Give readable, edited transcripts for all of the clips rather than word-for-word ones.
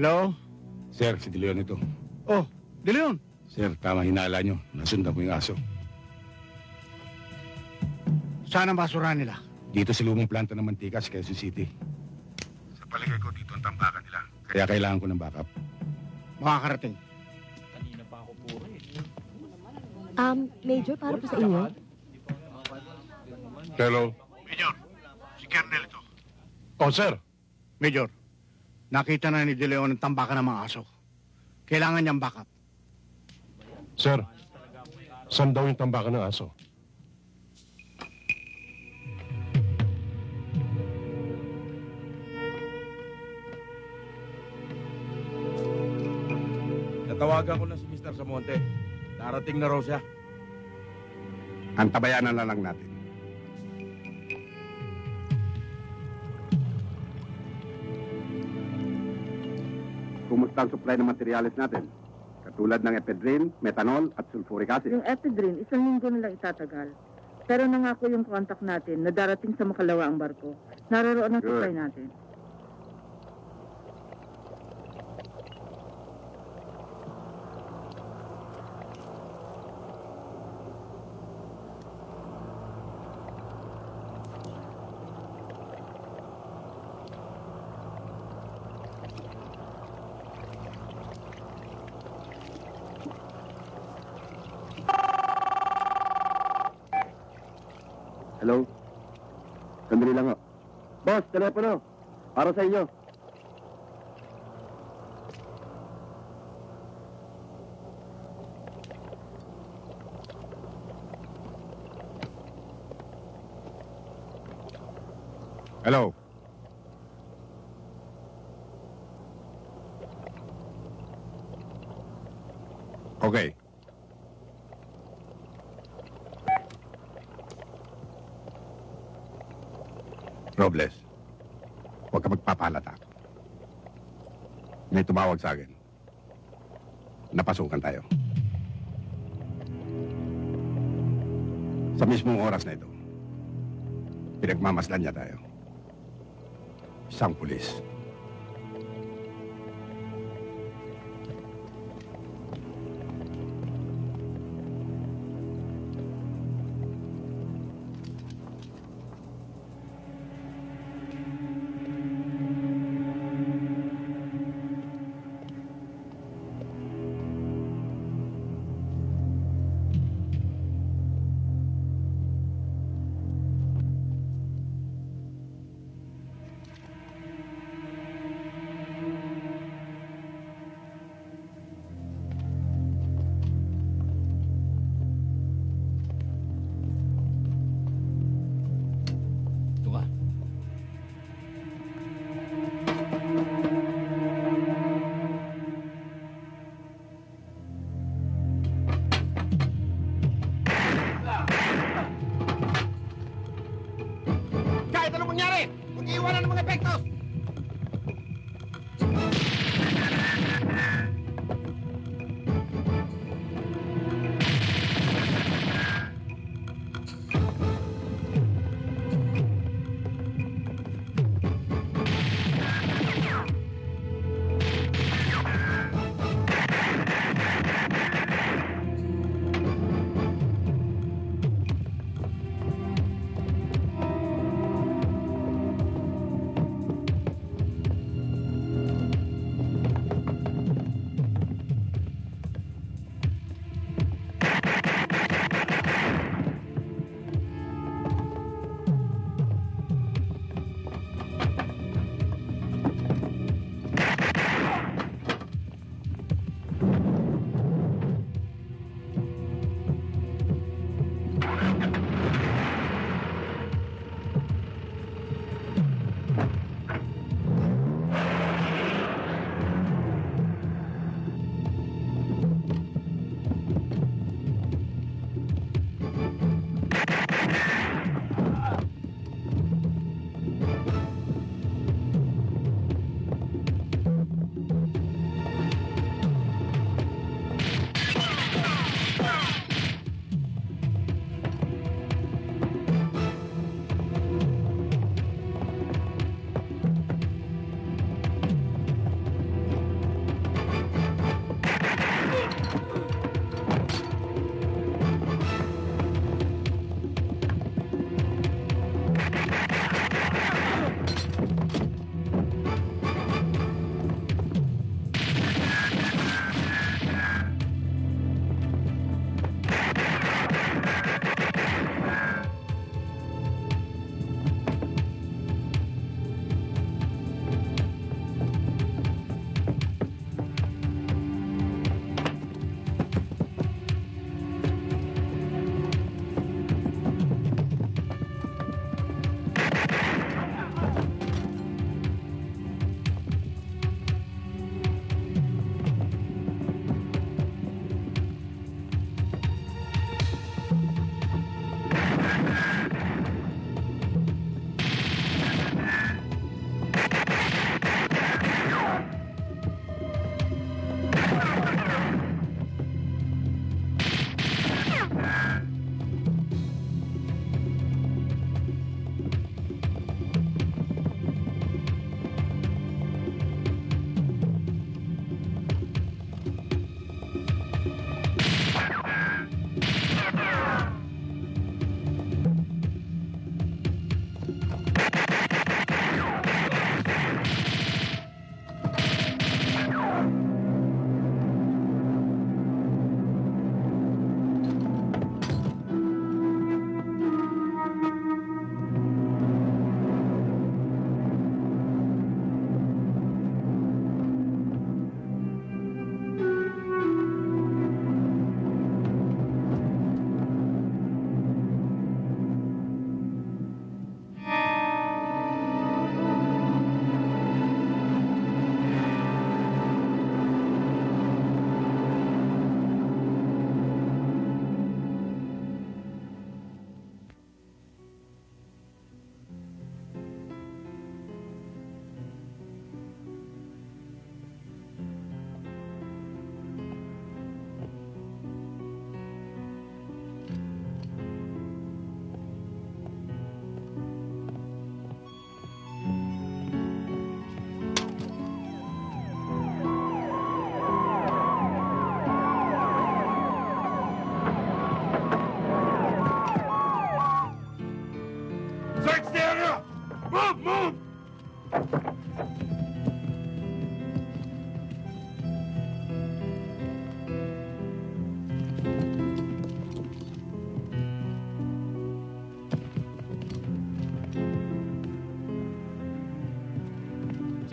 Hello? Sir, si De Leon ito. Oh, De Leon. Sir, tama hinala nyo. Nasundan ko yung aso. Saan ang basura nila? Dito sa lumang planta ng mantika sa Quezon City. Sa palagay ko, dito ang tambakan nila. Kaya kailangan ko ng backup. Makakarating. Major, para po sa inyo. Hello? Major, si Kernel ito. Oh, sir. Major, nakita na ni De Leon ang tambakan ng mga aso. Kailangan niyang backup. Sir, saan daw yung tambakan ng aso? Natawagan ko na si Mr. Samonte. Darating na raw siya. Antabayanan na lang natin. Kumusta ang supply ng materyales natin? Katulad ng ephedrine, methanol at sulfuric acid. Yung ephedrine, isang linggo na lang itatagal. Pero nangako yung contact natin na darating sa Makalawa ang barko. Naroroon ang supply natin. Hello? Sandali lang ho. Boss, telepono. Para sa inyo. Hello? Okay. Robles, huwag ka magpapalata. May tumawag sa akin. Napasukan tayo. Sa mismong oras na ito, pinagmamasdan niya tayo. Isang pulis.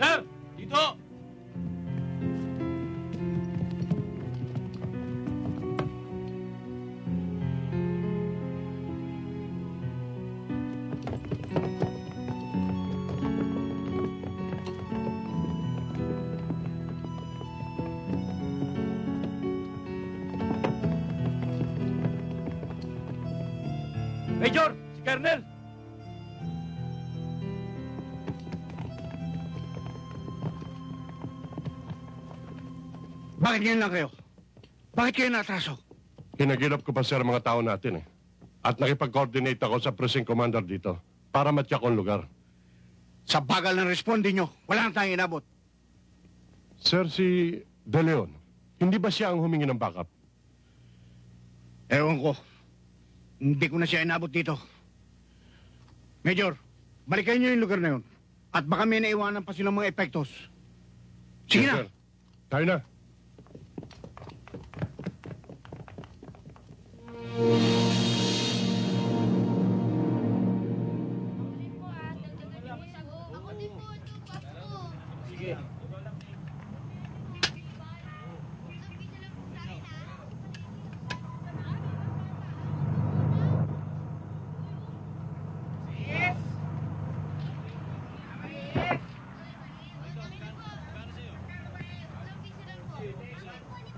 Sir! Dito! Major! Si Colonel! Bakit ngayon lang kayo? Bakit kayo natraso? Hinagilap ko pa sir ang mga tao natin eh. At nakipag-coordinate ako sa precinct commander dito para matyak ang lugar. Sa bagal ng responde nyo, wala na tayong inabot. Sir, si De Leon, hindi ba siya ang humingi ng backup? Ewan ko. Hindi ko na siya inabot dito. Major, balikan nyo yung lugar na yun. At baka may naiwanan pa silang mga epektos. Sige Yes, na. sir. Tayo na.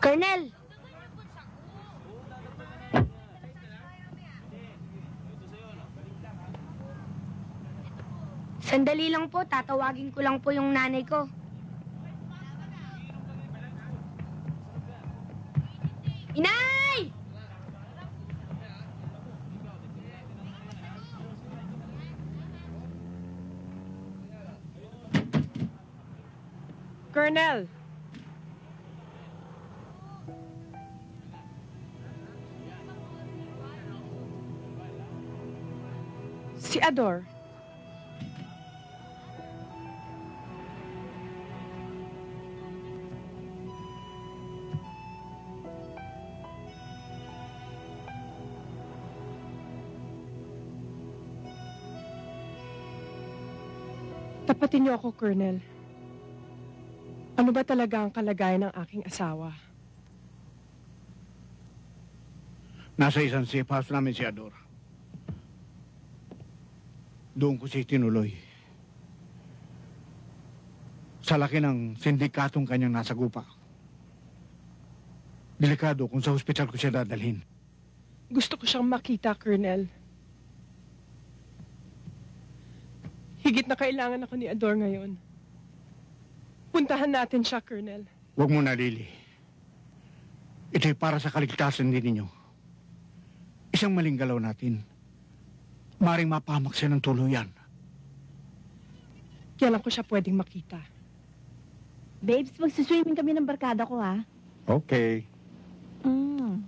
Colonel! Sandali lang po, tatawagin ko lang po yung nanay ko. Inay! Colonel! Si Ador. Tapatin niyo ako, Colonel. Ano ba talaga ang kalagayan ng aking asawa? Nasa isang safe house namin si Ador. Doon ko siya tinuloy. Sa laki ng sindikatong kanyang nasa gupa. Delikado kung sa hospital ko siya dadalhin. Gusto ko siyang makita, Colonel. Higit na kailangan ako ni Ador ngayon. Puntahan natin siya, Colonel. Huwag mo na, Lily. Ito'y para sa kaligtasan din ninyo. Isang maling galaw natin. Maring mapahamak siya ng tuluyan. Kailan ko siya pwedeng makita. Babes, magsiswimming kami ng barkada ko, ha? Okay. Mm.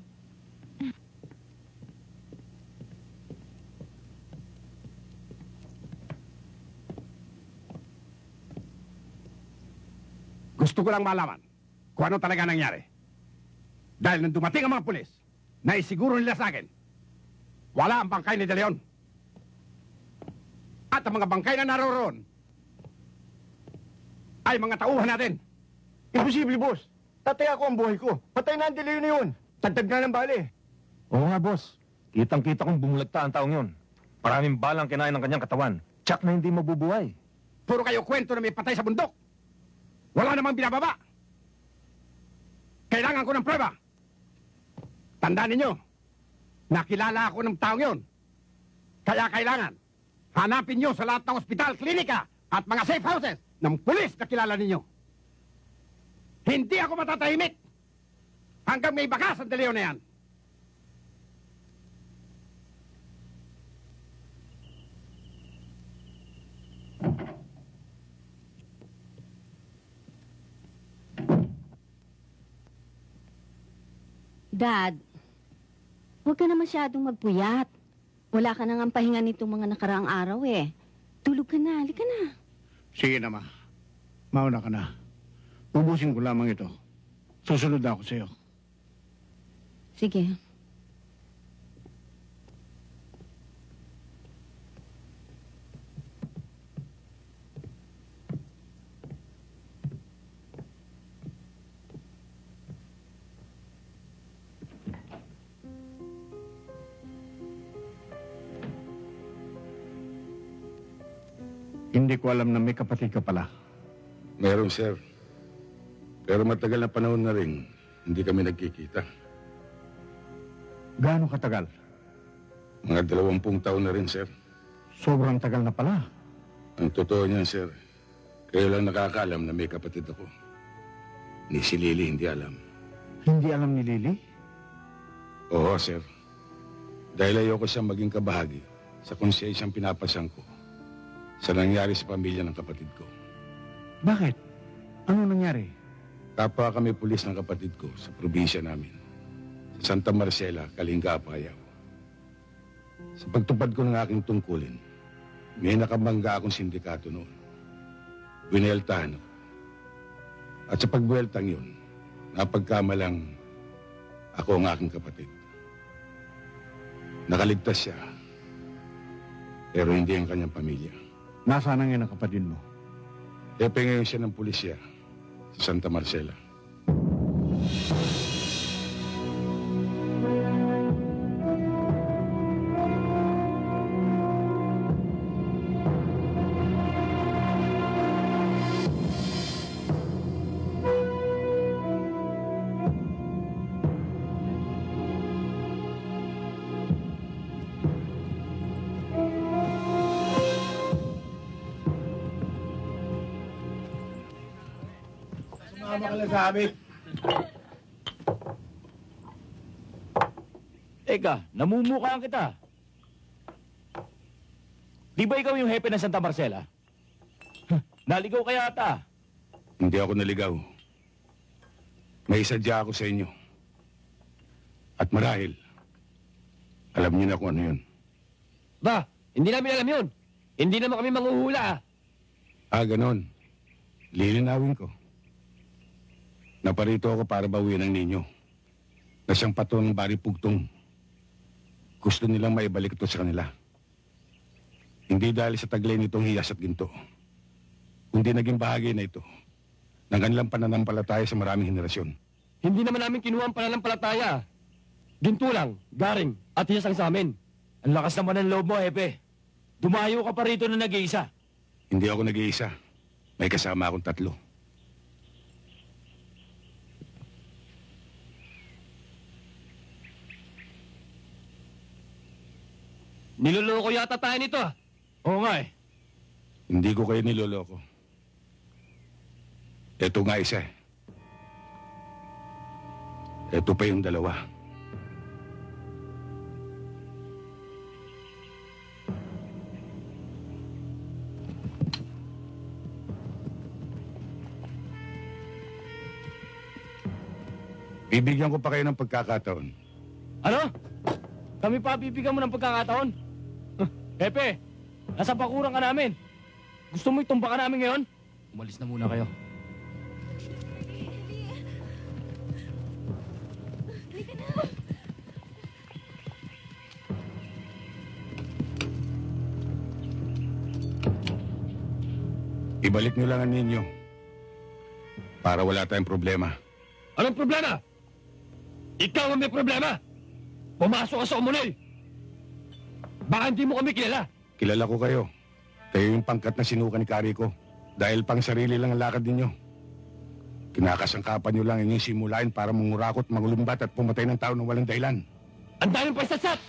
Gusto ko lang malaman kung ano talaga nangyari. Dahil nang dumating ang mga pulis, naisiguro nila sa akin, wala ang bangkay ni De Leon. At ang mga bangkay na naroroon ay mga tauhan natin. Imposible, boss. Tatay ako ang buhay ko. Patay na ang delay na yun. Tagtag na ng bali. Oo nga, boss. Kitang-kita kong bumulagta ang taong yun. Maraming balang kinain ng kanyang katawan. Tsak na hindi mabubuhay. Puro kayo kwento na may patay sa bundok. Wala namang binababa. Kailangan ko ng prueba. Tandaan ninyo, nakilala ako ng taong yon. Kaya kailangan, hanapin nyo sa lahat ng ospital, klinika, at mga safe houses ng pulis na kilala ninyo. Hindi ako matatahimik hanggang may bakas ang De Leon na yan. Dad, huwag ka na masyadong magpuyat. Wala ka nang ang pahinga nitong mga nakaraang araw eh. Tulog ka na, halika na. Sige na, ma. Mauna ka na. Ubusin ko lamang ito. Susunod na ako sa'yo. Sige. Hindi ko alam na may kapatid ka pala. Meron, sir. Pero matagal na panahon na rin, hindi kami nagkikita. Gaano katagal? Mga 20 taon na rin, sir. Sobrang tagal na pala. Ang totoo niyan, sir, kayo lang nakakaalam na may kapatid ako. Ni si Lily hindi alam. Hindi alam ni Lily? Oo, sir. Dahil ayoko siyang maging kabahagi sa kung siya isang pinapasang ko sa nangyari sa pamilya ng kapatid ko. Bakit? Ano nangyari? Kapwa kami pulis ng kapatid ko sa probinsya namin. Sa Santa Marcela, Kalinga, Apayao. Sa pagtupad ko ng aking tungkulin, may nakabangga akong sindikato noon. Bineltahan ako. At sa pagbueltang yun, napagkamalang ako ang aking kapatid. Nakaligtas siya, pero hindi ang kanyang pamilya. Nasaan na ngayon ang kapatid mo? Hepe ngayon siya ng pulisya sa Santa Marcela. Sumama ka lang sa amin. Teka, namumukhaan kita. Di ba ikaw yung hepe ng Santa Marcela? Naligaw ka yata. Hindi ako naligaw. May sadya ako sa inyo. At marahil, alam niyo na kung ano yun. Ba, hindi namin alam yun. Hindi naman kami manghuhula. Ganon. Lilinawin ko. Naparito ako para bawian ang ninyo. Na siyang patron ng Bari Pugtong. Gusto nilang maibalik ito sa kanila. Hindi dahil sa taglay nitong hiyas at ginto. Kundi naging bahagi na ito ng kanilang pananampalataya sa maraming henerasyon. Hindi naman namin kinuha ang pananampalataya. Ginto lang, garing, at hiyas lang sa amin. Ang lakas naman ng loob mo, hepe. Dumayo ka pa rito na nag-iisa. Hindi ako nag-iisa. May kasama akong 3. Niloloko yata tayo nito, ah. Oo nga eh. Hindi ko kayo niloloko. Ito nga isa eh. Ito pa yung 2. Bibigyan ko pa kayo ng pagkakataon. Ano? Kami pa bibigyan mo ng pagkakataon? Hepe, nasa pakuran ka namin. Gusto mo itumba ka namin ngayon? Umalis na muna kayo. Ibalik nyo lang ang ninyo. Para wala tayong problema. Anong problema? Ikaw ang may problema. Pumasok ka sa umunil. Baka hindi mo kami kilala. Kilala ko kayo. Kayo yung pangkat na sinuka ni Kari ko. Dahil pang sarili lang ang lakad ninyo. Kinakasangkapan nyo lang inyong simulain para mangurakot, mangulumbat at pumatay ng tao ng walang dahilan. Ang daming pasatsat!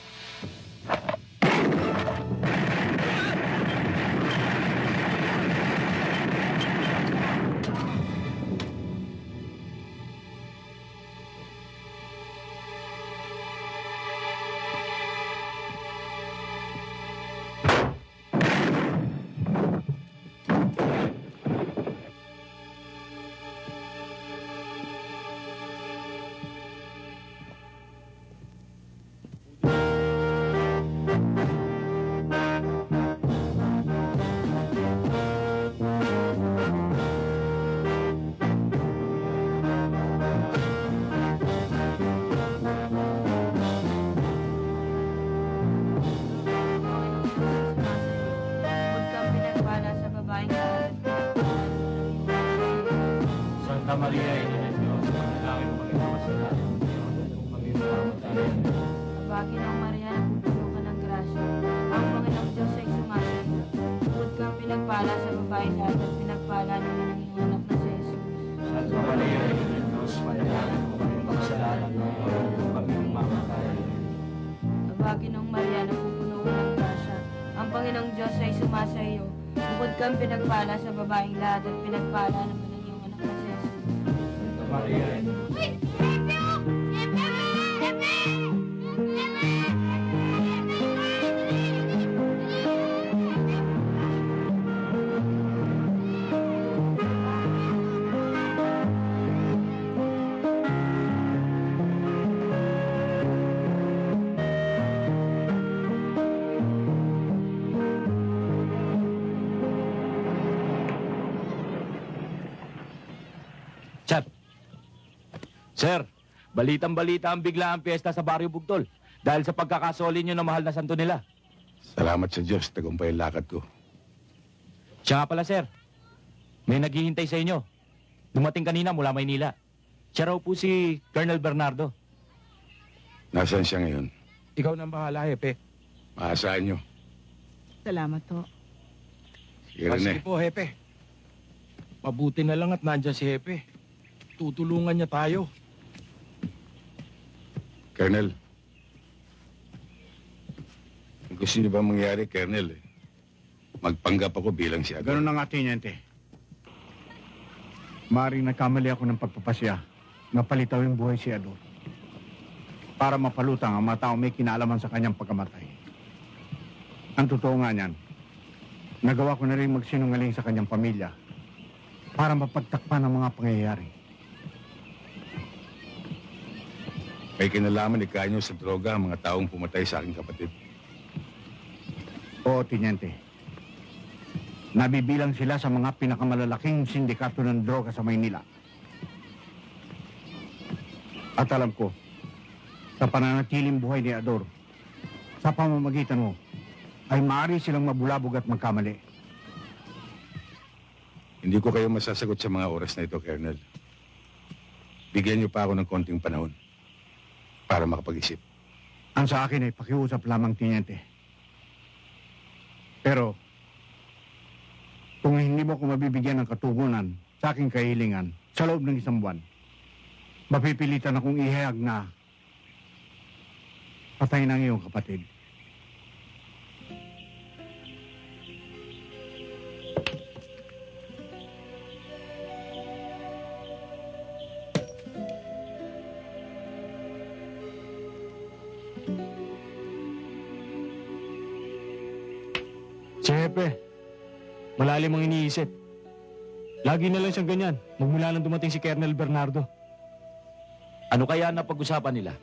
Maria, ina ng Diyos, manalangin mo kami mga sila. Kung kami mamamatay. Abagi ng Maria na pupuno ka ng grasya. Ang Panginoong Diyos ay sumasayo. Bukod kang pinagpala sa babae lahat at pinagpala naman ang iyong anak na si Jesus. Santa Maria, ina ng Diyos, manalangin mo kami mga kasalanan ngayon kung kami mamamatay. Abagi ng Maria na pupuno ka ng grasya. Ang Panginoong Diyos ay sumasayo. Bukod kang pinagpala sa babaeng lahat at pinagpala naman ang iyong anak na si Jesus. Santa Maria, ina ng Diyos, Chat. Sir, balitang-balita ang bigla ang piyesta sa Baryo Bugtol dahil sa pagkakasoli nyo ng mahal na santo nila. Salamat sa Diyos, tagumpay ang lakad ko. Siya nga pala, sir. May naghihintay sa inyo. Dumating kanina mula Maynila. Siya raw po si Colonel Bernardo. Nasaan siya ngayon? Ikaw nang bahala, Hepe. Maasahan nyo. Salamat po. Sige rin eh. po, Hepe. Mabuti na lang at nandyan si Hepe. Tutulungan niya tayo. Colonel. Kung gusto niyo ba mangyari, Colonel, magpanggap ako bilang si Adol. Ganun na nga, Tiniente. Maring nagkamali ako ng pagpapasya na palitaw yung buhay si Ador para mapalutang ang mga tao may kinalaman sa kanyang pagkamatay. Ang totoo nga niyan, nagawa ko na rin magsinungaling sa kanyang pamilya para mapagtakpan ang mga pangyayari. May kinalaman ni Kanyo sa droga ang mga taong pumatay sa aking kapatid. Oo, Tiniente. Nabibilang sila sa mga pinakamalalaking sindikato ng droga sa Maynila. At alam ko, sa pananatiling buhay ni Ador, sa pamamagitan mo, ay maaari silang mabulabog at magkamali. Hindi ko kayo masasagot sa mga oras na ito, Colonel. Bigyan niyo pa ako ng konting panahon para makapag-isip. Ang sa akin ay pakiusap lamang, Tiniente. Pero, kung hindi mo ko mabibigyan ng katugunan sa aking kahilingan sa loob ng isang buwan, mapipilitan akong ihayag na patay ng iyong kapatid. Si Hepe, malalim ang iniisip. Lagi na lang siyang ganyan, magmula nang dumating si Colonel Bernardo. Ano kaya na pag-usapan nila?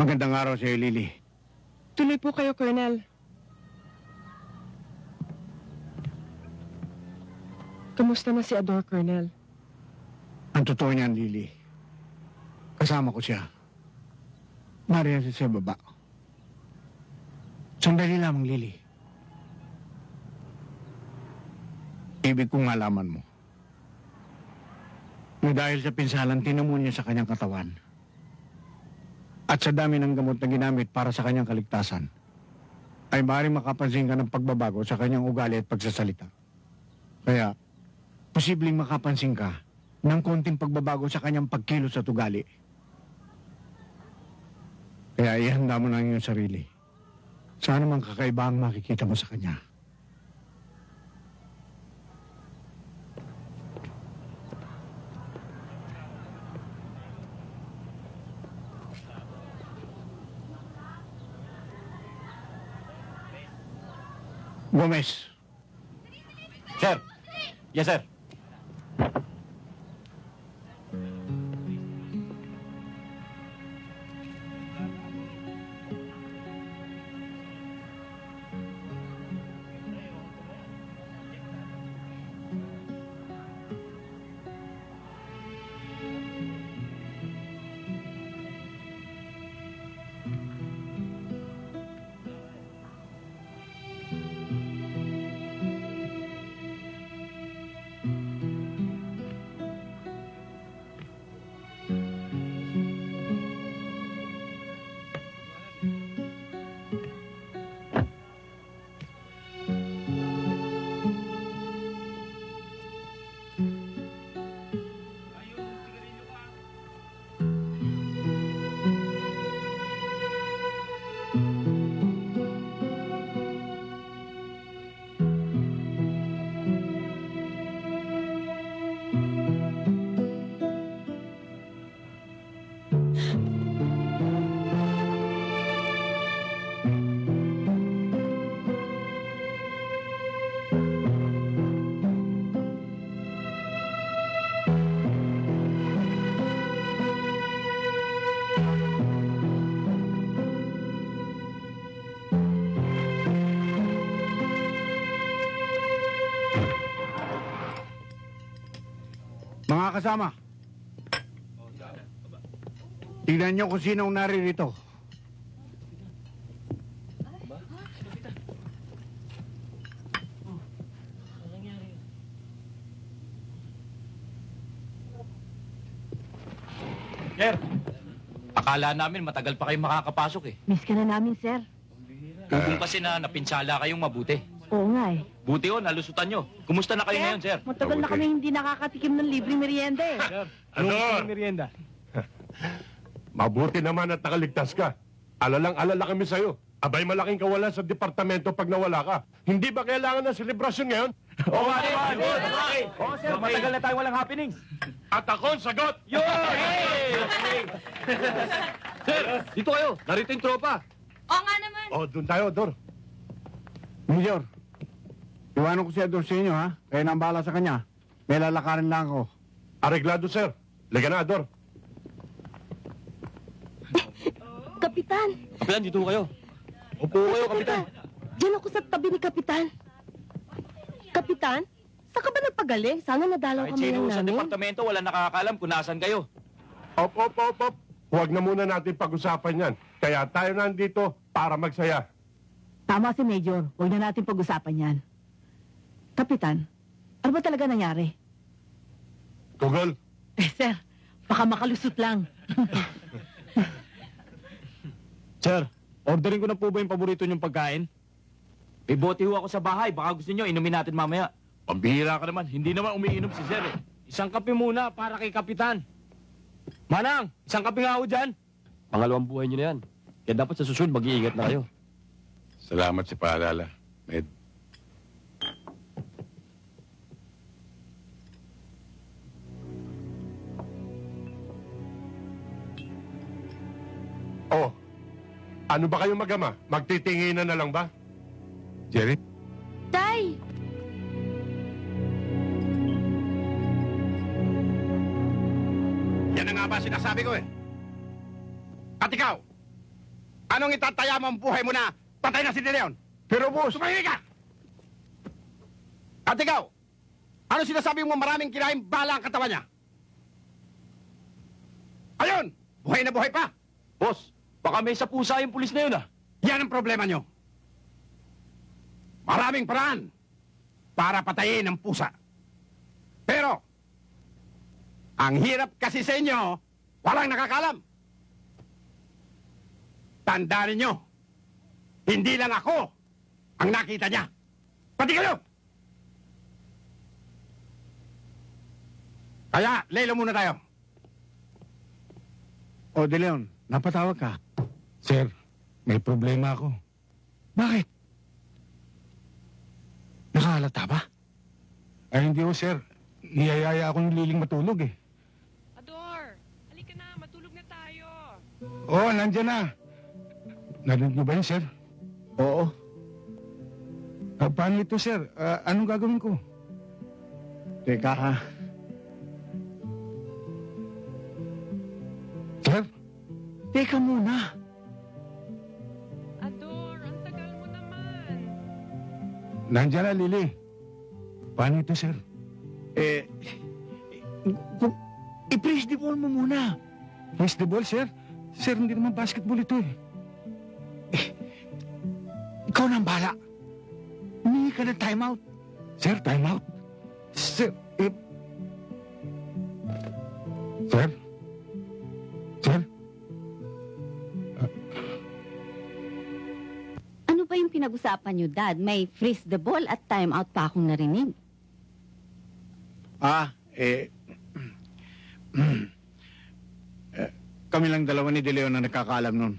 Magandang araw sa iyo, Lily. Tuloy po kayo, Colonel. Kamusta na si Ador, Colonel? Ang totoo niyan, Lily. Kasama ko siya. Nariyan siya sa baba. Sandali lamang, Lily. Ibig kong malaman mo. Na dahil sa pinsalang tinamunya sa kanyang katawan at sa dami ng gamot na ginamit para sa kanyang kaligtasan, ay maaaring makapansin ka ng pagbabago sa kanyang ugali at pagsasalita. Kaya, posibleng makapansin ka ng konting pagbabago sa kanyang pagkilos at ugali. Kaya ihanda mo na ang iyong sarili. Saan namang kakaiba ang makikita mo sa kanya? Gomez. Sir! Yes, sir. mga kasama. Tingnan niyo kung sino ang naririto. Sir, akala namin matagal pa kayong makakapasok eh. Miss ka na namin, sir. Hugong kasi na napinsala kayong mabuti. Oo nga eh. Buti oh, nalusutan nyo. Kumusta na kayo ngayon, sir? Matagal na kami hindi nakakatikim ng libreng merienda eh. Sir, Ador! anong merienda? Mabuti naman at nakaligtas ka. Alalang-alala kami sa'yo. Abay, malaking kawalan sa departamento pag nawala ka. Hindi ba kailangan ng selebrasyon ngayon? Oo nga naman! Oo, sir, matagal na tayo walang happenings. At ako ang sagot! Sir, dito kayo. Narito yung tropa. Oo nga naman. Oh, doon tayo, Dor. Major, iwanan ko si Ador sa inyo, ha? Kaya nang bahala sa kanya. May lalakarin lang ako. Areglado, sir. Liga na, Dor. Kapitan, Kapitan, dito kayo. Upo kayo, Kapitan. diyan ako sa tabi ni Kapitan. Kapitan, saan ka ba nagpagaling? Sana nadalaw Kahit kami sino ng sa namin. departamento, wala nakakaalam kung nasan kayo. Op. Huwag na muna natin pag-usapan yan. Kaya tayo nandito para magsaya. Tama si Major. Huwag na natin pag-usapan yan. Kapitan, ano ba talaga nangyari? Google, Sir, baka makalusot lang. Sir, ordering ko na po ba yung paborito niyong pagkain? May bote ho ako sa bahay. Baka gusto nyo, inumin natin mamaya. Pambihira ka naman. Hindi naman umiinom si Sir eh. Isang kape muna para kay Kapitan. Manang, isang kape nga ako dyan. Pangalawang buhay niyo na yan. Kaya dapat sa susunod mag-iingat na kayo. Salamat sa paalala, Med. oh, ano ba kayong magama? Magtitinginan na lang ba? Jerry? Tay! Yan na nga ba sinasabi ko eh. At ikaw, anong itataya mo ang buhay mo na patay na si De Leon? Pero boss, Tumahimik ka! At ikaw, ano sinasabi mo maraming kinain bala ang katawan niya? Ayun! Buhay na buhay pa! Boss, baka may sa pusa yung pulis na yun ah. Yan ang problema nyo. Maraming paraan para patayin ang pusa. Pero, ang hirap kasi sa inyo, walang nakakalam. Tandaan ninyo, hindi lang ako ang nakita niya. Pati kayo! Kaya, lelo muna tayo. o De Leon, napatawag ka. Sir, may problema ako. Bakit? Nakahalata ba? Ay, hindi ko, sir. Niyayaya ako ng Liling matulog eh. Ador, halika na, matulog na tayo. Oo, nandyan na. Narinig niyo ba yun, sir? Oo. Paano ito, sir? Anong gagawin ko? Teka ha. Sir? Teka muna. Ador, ang tagal mo naman. Nandyan na, Lili. Paano ito, sir? I-press the ball mo muna. Face the ball, sir? Sir, hindi naman basketball ito eh. Ikaw na ang bahala. Humingi ka ng timeout. Sir, time out. Sir, Sir? Sir? Ano ba yung pinag-usapan niyo, Dad? May freeze the ball at timeout pa akong narinig. Kami lang dalawa ni De Leon na nakakaalam nun.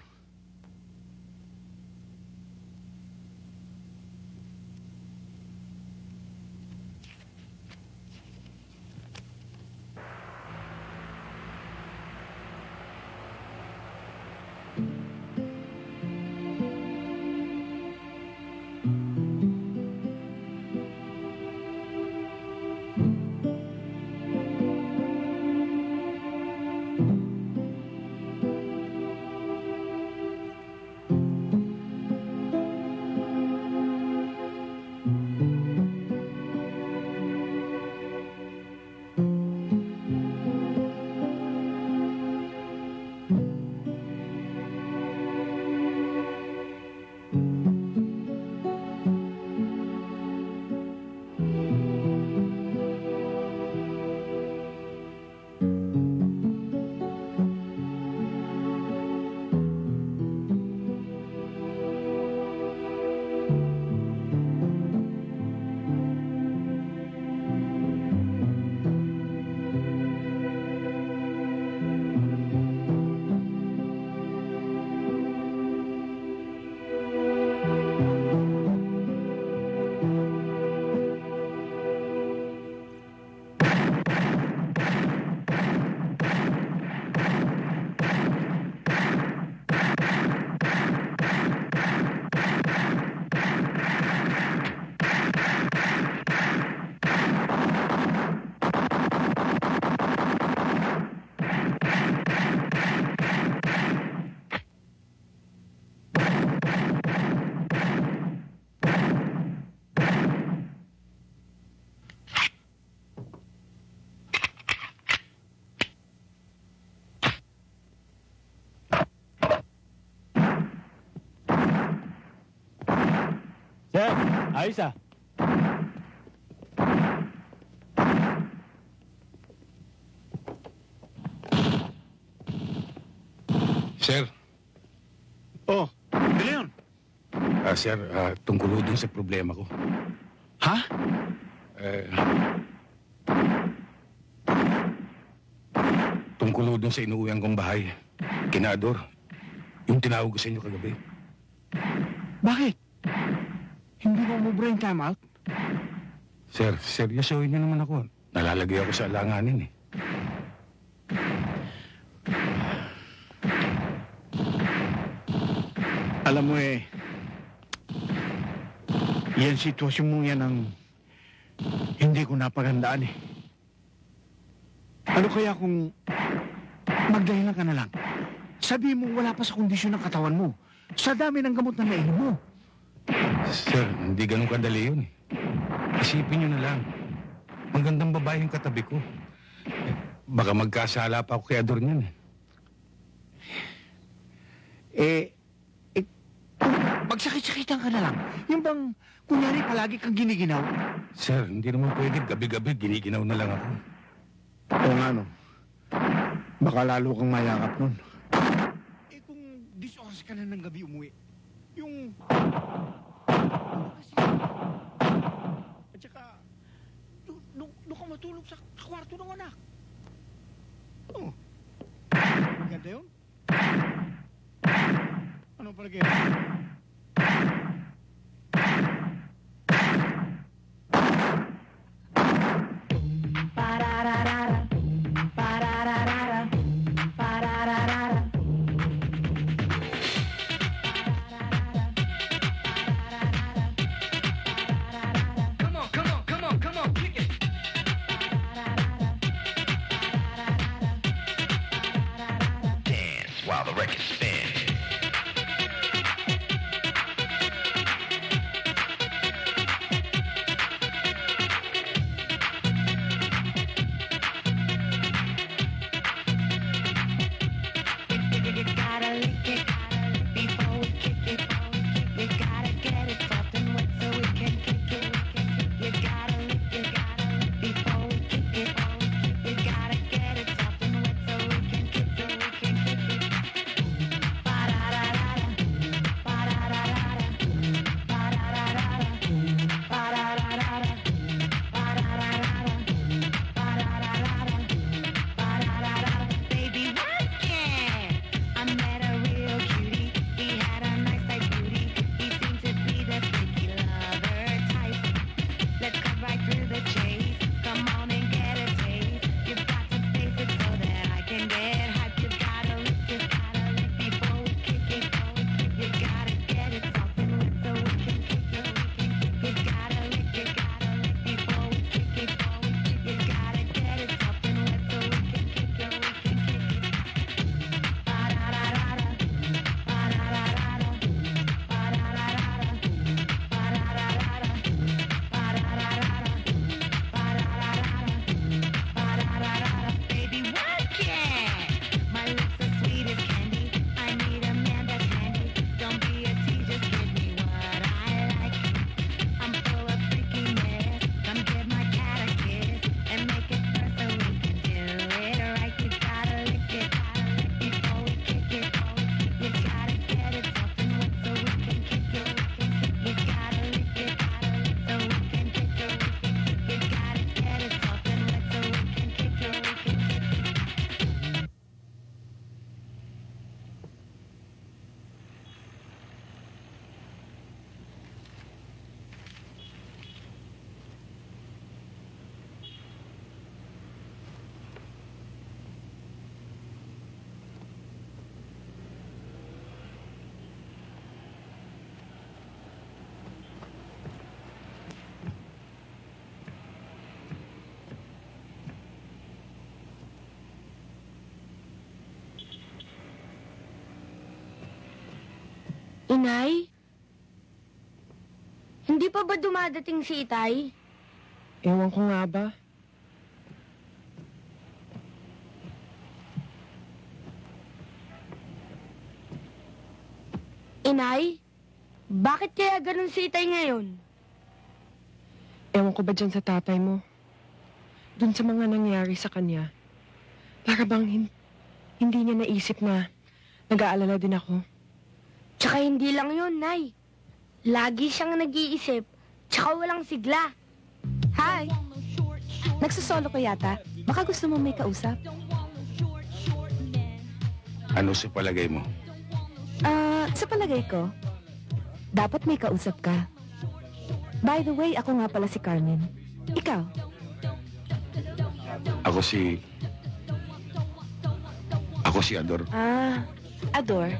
Sir, ayos ah. Sir, Oh, ano yun? sir, tungkol ho dun sa problema ko. Ha? Eh, tungkol ho dun sa inuuwian kong bahay. Kinador. Yung tinawag ko sa inyo kagabi. Bakit? Hindi mo mo-brain time out? Sir, seryosohin niyo naman ako. Nalalagay ako sa alanganin eh. Alam mo yan sitwasyon mo yan ang hindi ko napagandaan eh. Ano kaya kung magdahilan ka na lang? Sabi mo wala pa sa kondisyon ng katawan mo. Sa dami ng gamot na nainom mo. Sir, hindi ganun kadali yun eh. Isipin niyo na lang. Magandang babae yung katabi ko. Baka magkasala pa ako kay Ador niyan eh. Magsakit-sakitan ka na lang. Yung bang, kunyari palagi kang giniginaw. Sir, hindi naman pwede. Gabi-gabi, giniginaw na lang ako. Oo nga no. Baka lalo kang mayakap nun. Kung 10 oras ka na ng gabi umuwi, yung... At saka, doon ka matulog sa kwarto ng anak. Oo. Maganda yun. Ano palagi? Inay? Hindi pa ba dumadating si Itay? Ewan ko nga ba? Inay? Bakit kaya ganun si Itay ngayon? Ewan ko ba dyan sa tatay mo? Dun sa mga nangyari sa kanya. Para bang hindi niya naisip na nag-aalala din ako. Tsaka hindi lang yun, Nay. Lagi siyang nag-iisip, tsaka walang sigla. Hi! Nagsusolo ko yata. Baka gusto mo may kausap? Ano sa palagay mo? Sa palagay ko, dapat may kausap ka. By the way, ako nga pala si Carmen. Ikaw? Ako si Ador. Ador,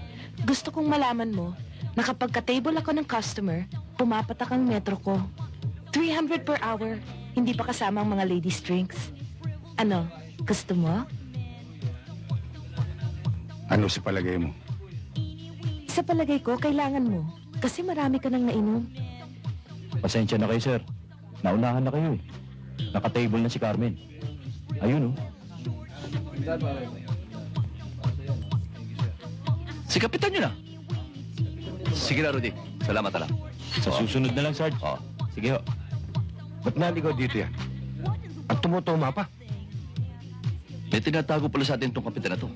gusto kong malaman mo na kapag ka-table ako ng customer, pumapatak ang metro ko. 300 per hour, hindi pa kasama ang mga ladies' drinks. Ano, gusto mo? Ano sa palagay mo? Sa palagay ko, kailangan mo. Kasi marami ka nang nainom. Pasensya na kayo, sir. Naunahan na kayo eh. Naka-table na si Carmen. Ayun oh. Si Kapitan yun ah. Sige na, Rudy. Salamat lang. Sa susunod na lang, Sarge. Oo. Sige ho. Ba't naligaw dito yan? At tumutuma pa? May tinatago pala sa atin itong kapitan na to.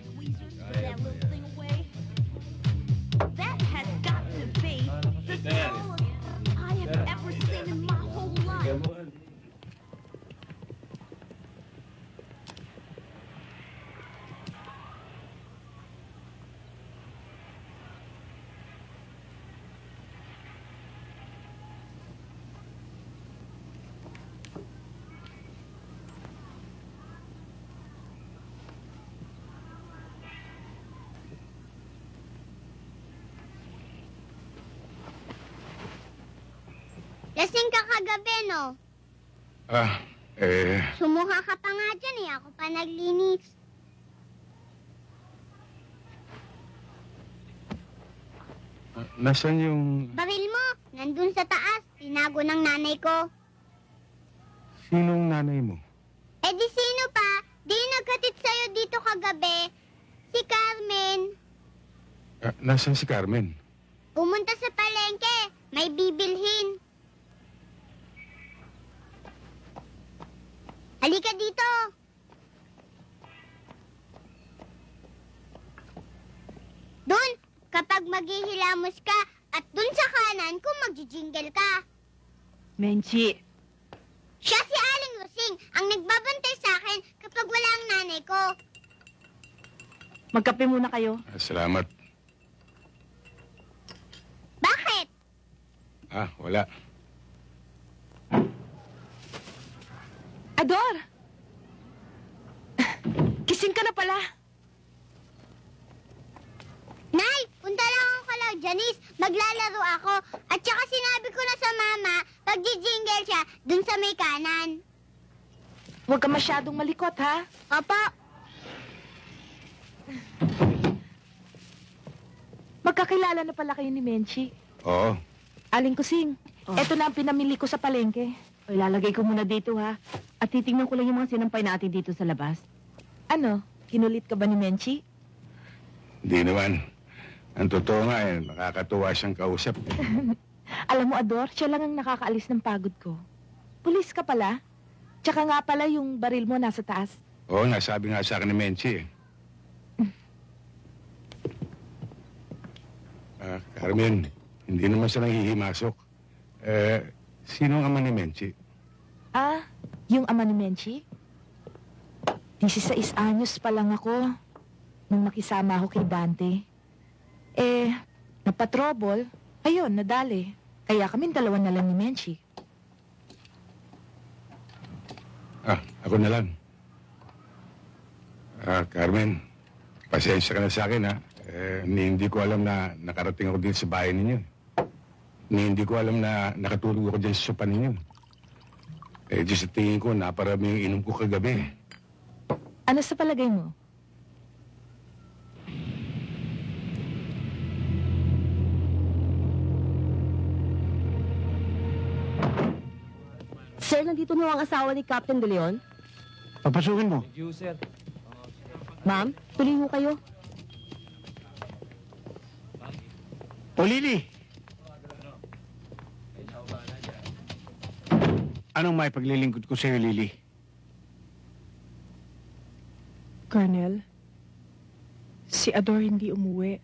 That has got to be the tallest I have ever seen in my whole life. Lasing ka kagabi, no? Sumuha ka pa nga dyan eh. Ako pa naglinis. Nasaan yung... Baril mo, nandun sa taas. Tinago ng nanay ko. Sinong nanay mo? Eh di sino pa? Di nagkatid sa'yo dito kagabi. Si Carmen. Nasaan si Carmen? Pumunta sa palengke. May bibilhin. Halika dito. Dun, kapag maghihilamos ka, at dun sa kanan kung magjijingle ka. Menchi, Siya si Aling Rosing, ang nagbabantay sa akin kapag wala ang nanay ko. magkape muna kayo. Salamat. Bakit? Wala. Ador! Kising ka na pala. Nay, punta lang ako kala Janice. Maglalaro ako. At saka sinabi ko na sa mama, pag jingle siya, dun sa may kanan. Huwag ka masyadong malikot, ha? Opo. Magkakilala na pala kayo ni Menchi. Oo. Aling Kusing, eto na ang pinamili ko sa palengke. O, ilalagay ko muna dito, ha? At titingnan ko lang yung mga sinampay natin dito sa labas. Ano? Kinulit ka ba ni Menchi? Hindi naman. Ang totoo nga nakakatuwa siyang kausap. Alam mo, Ador, siya lang ang nakakaalis ng pagod ko. Pulis ka pala. Tsaka nga pala yung baril mo nasa taas. Oo nga, sabi nga sa akin ni Menchi. Carmen, hindi naman siya nanghihimasok. Sino ang ama ni Menchi? Yung ama ni Menchi? 16 anyos pa lang ako nung nakisama ako kay Dante. Napatrobol. Ayun, nadali. Kaya kami dalawa na lang ni Menchi. Ako na lang. Carmen, pasensya ka na sa akin, ha? Hindi ko alam na nakarating ako dito sa bahay ninyo. Hindi ko alam na nakatulog ako dyan sa sopa ninyo. Diyos sa tingin ko, naparami yung inom ko kagabi. Ano sa palagay mo? Sir, nandito na ang asawa ni Captain De Leon. Papasukin mo. Ma'am, tuloy mo kayo. O Lily, Anong may paglilingkod ko sa'yo, Lily? Colonel, si Ador hindi umuwi.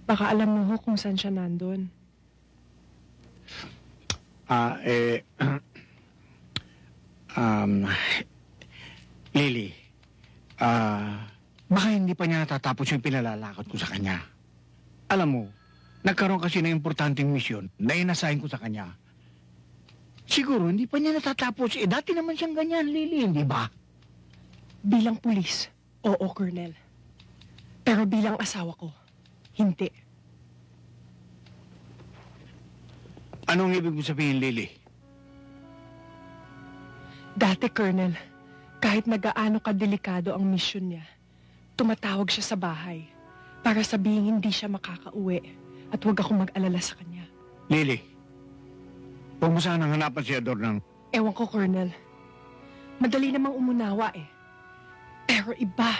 Baka alam mo ho kung saan siya nandun. Lily, baka hindi pa niya natatapos yung pinalalakad ko sa kanya. Alam mo, nagkaroon kasi ng importanteng misyon na inasahin ko sa kanya. Siguro hindi pa niya natatapos. Dati naman siyang ganyan, Lily, hindi ba? Bilang pulis, oo, Colonel. Pero bilang asawa ko, hindi. Anong ibig mo sabihin, Lily? Dati, Colonel, kahit nagaano kadelikado ang misyon niya, tumatawag siya sa bahay para sabihin hindi siya makakauwi at huwag akong mag-alala sa kanya. Lily, huwag mo sanang hanapan si Ador ng... Ewan ko, Colonel. Madali namang umunawa eh. Pero iba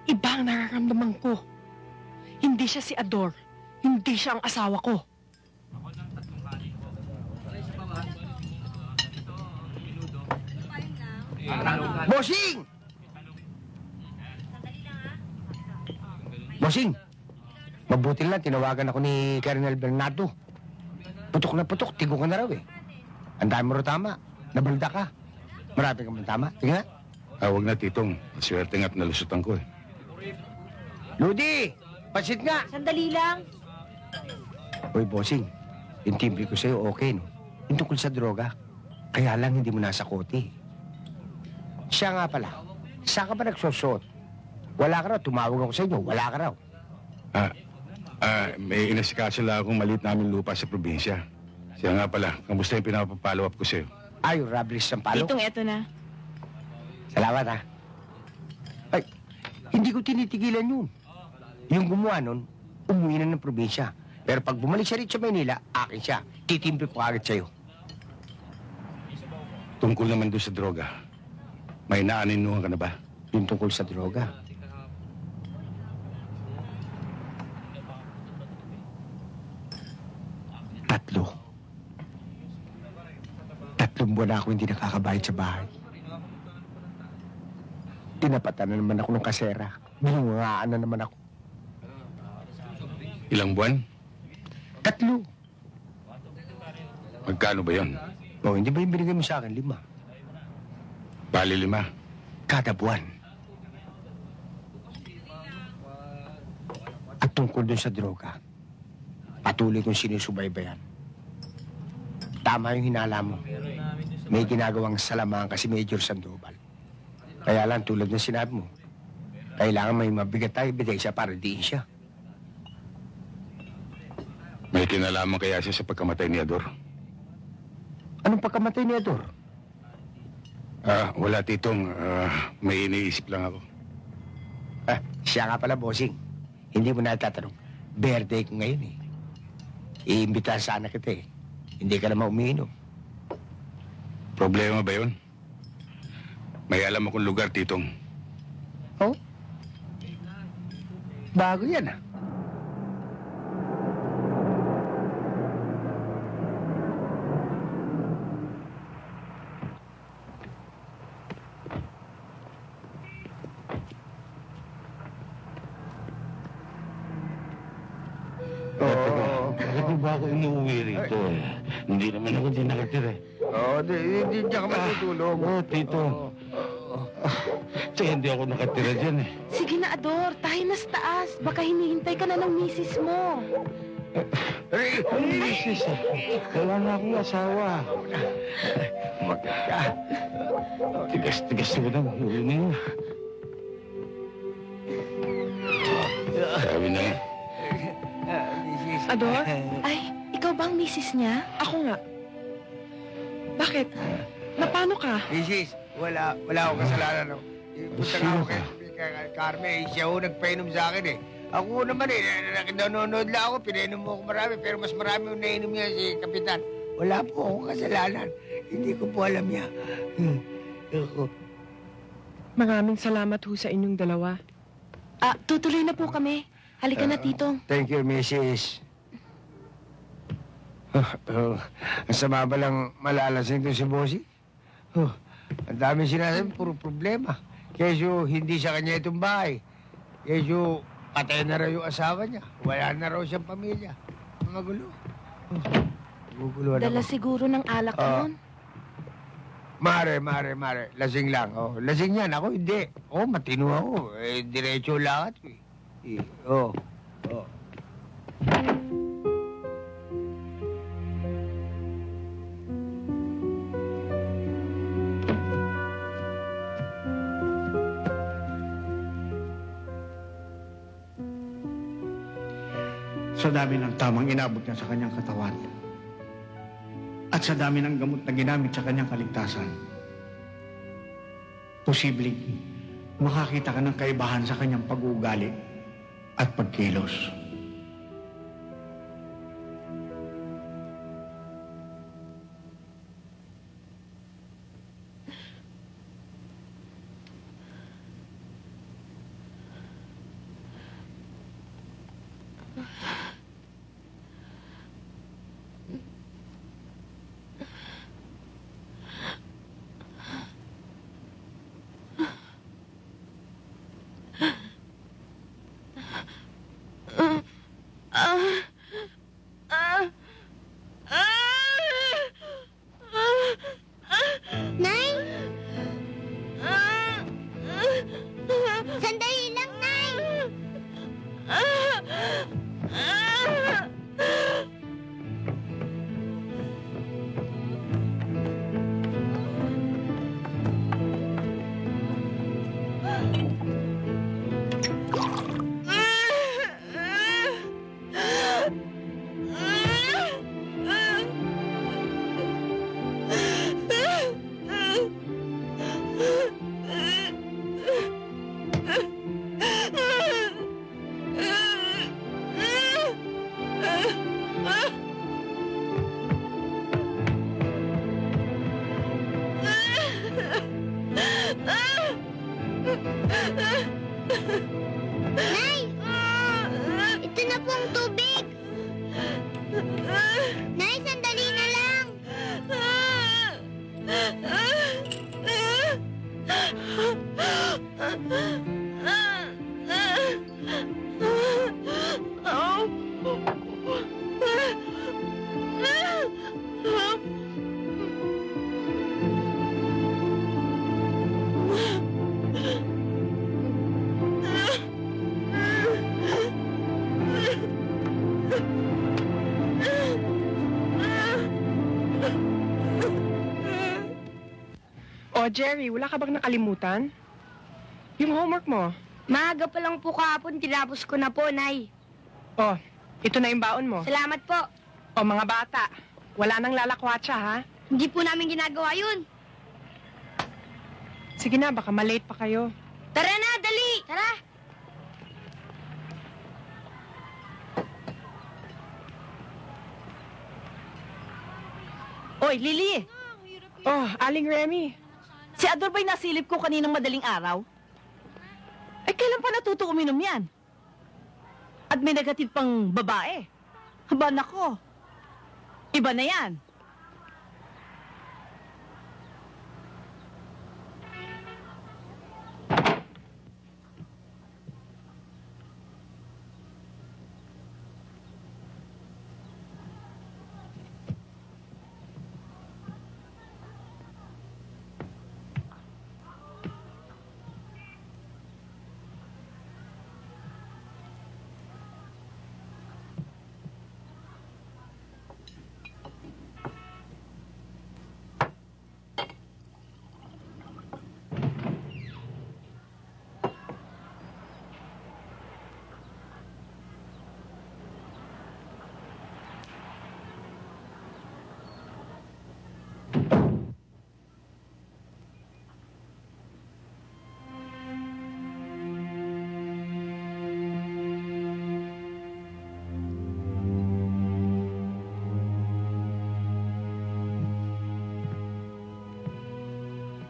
ang nararamdaman ko. Hindi siya si Ador. Hindi siya ang asawa ko. Bossing! Bossing! Mabuti lang, tinawagan ako ni Colonel Bernardo. Putok na putok, tigo ka na raw eh. Ang dami mo raw tama. Nabalda ka. Marami ka man tama. Tingnan. Huwag na, Titong. Maswerte nga't nalusutan ko eh. Ludi! Pasit nga! Sandali lang. Uy, bossing. Yung timbre ko sa'yo, okay, no? Yung tungkol sa droga. Kaya lang hindi mo nasa kote. Siya nga pala. Saan ka ba nagsusot? Wala ka raw. Tumawag ako sa inyo. Wala ka raw. May inasikaso lang akong maliit namin lupa sa probinsya. Siya nga pala, kamusta yung pinapapollow up ko sa'yo? Ay, yung Rabris ng palo. Titong, eto na. Salamat, ha? Ay, hindi ko tinitigilan yun. Yung gumawa nun, umuwi na ng probinsya. Pero pag bumalik siya rito sa Maynila, akin siya. Titimbre ko agad sa'yo. Tungkol naman doon sa droga. May naaninuhan ka na ba? Yung tungkol sa droga. Tatlong buwan na ako hindi nakakabayad sa bahay. Tinapatan na naman ako ng kasera. Binungaan na naman ako. Ilang buwan? 3. Magkano ba yon? O, hindi ba yung binigay mo sa akin? 5. Bali 5. Kada buwan. At tungkol dun sa droga, patuloy kong sinusubaybayan. Tama yung hinala mo. May ginagawang salamangan kasi Major Sandoval. Kaya lang tulad ng sinabi mo, kailangan may mabigat tayo ebidensya para diin siya. May kinalaman kaya siya sa pagkamatay ni Ador? Anong pagkamatay ni Ador? Wala, Titong. May iniisip lang ako. Siya nga pala, bossing. Hindi mo na tatanong. Birthday ko ngayon eh. Iimbitahan sana kita eh. Hindi ka naman umiinom. Problema ba yon? May alam akong lugar, Titong. Oh? Bago yan ah. Bakit mo ba ako inuwi rito eh? Hindi naman ako din nakatira eh. Hindi ka matutulog. Tito. Hindi ako nakatira dyan eh. Sige na, Ador. Tayo na sa taas. Baka hinihintay ka na ng misis mo. Sis, wala na akong asawa. Tigas-tigas ko na. Uwi na yun. Sabi na nga. Ador, Ay, ikaw bang misis niya? ako nga. Bakit? Napano ka? Mrs., wala akong kasalanan. No? Punta nga ako kay Carmen, siya ho nagpainom sa akin eh. Ako naman eh, nanonood lang ako, pinainom mo ako marami, pero mas marami yung nainom niya si Kapitan. Wala po akong kasalanan. Hindi ko po alam niya. Maraming salamat ho sa inyong dalawa. Tutuloy na po kami. Halika na, Titong. Thank you, Mrs. Ang sama ba lang malalasing to si Bossy? Ang dami sinasabi, puro problema. Kesyo, hindi sa kanya itong bahay. Kesyo, patay na raw yung asawa niya. Wala na raw siyang pamilya. Magulo. Guguluhan Dala ako. siguro ng alak nun. Mare. Lasing lang. Lasing yan. Ako hindi. Matino ako. Diretso lahat. Oh. Sa dami ng tamang inabot niya sa kanyang katawan at sa dami ng gamot na ginamit sa kanyang kaligtasan, posibleng makakita ka ng kaibahan sa kanyang pag-uugali at pagkilos. Nay? Sandali lang, Nay! Nay! Ito na po ang tubig! Nay, sandali na lang! Oh, Jerry, wala ka bang nakalimutan? Yung homework mo. Maaga pa lang po kahapon, tinapos ko na po, Nay. Oh, ito na yung baon mo. Salamat po. Oh, mga bata, wala nang lalakwatsa, ha? Hindi po namin ginagawa yun. Sige na, baka malate pa kayo. Tara na, dali! Tara! Oy, Lily! Oh, Aling Remy. Si Ador ba'y nasilip ko kaninang madaling araw? Eh, kailan pa natuto uminom yan? At may nagatid pang babae. Haba nako. Iba na yan.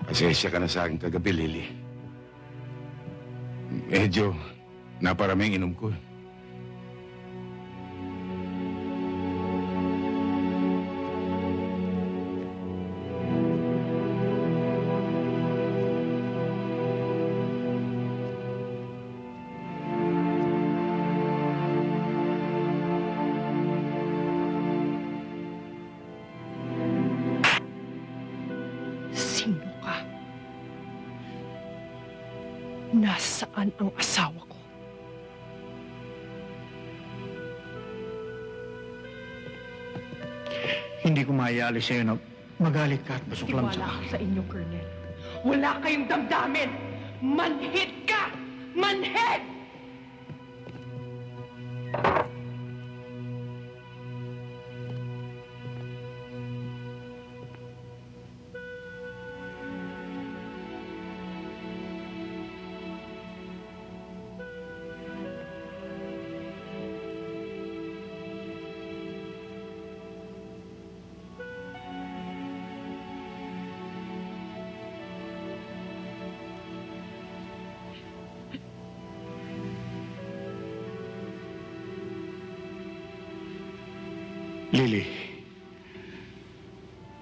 Pasensya ka na sa akin kagabi, Lily. Medyo naparaming inom ko. Sino ka? Nasaan ang asawa ko? Hindi ko maialis sa'yo na magalit ka at busok lang sa Tiwala ako akin. sa inyo, Colonel. Wala kayong damdamin! Manhid ka! Manhid! Lily,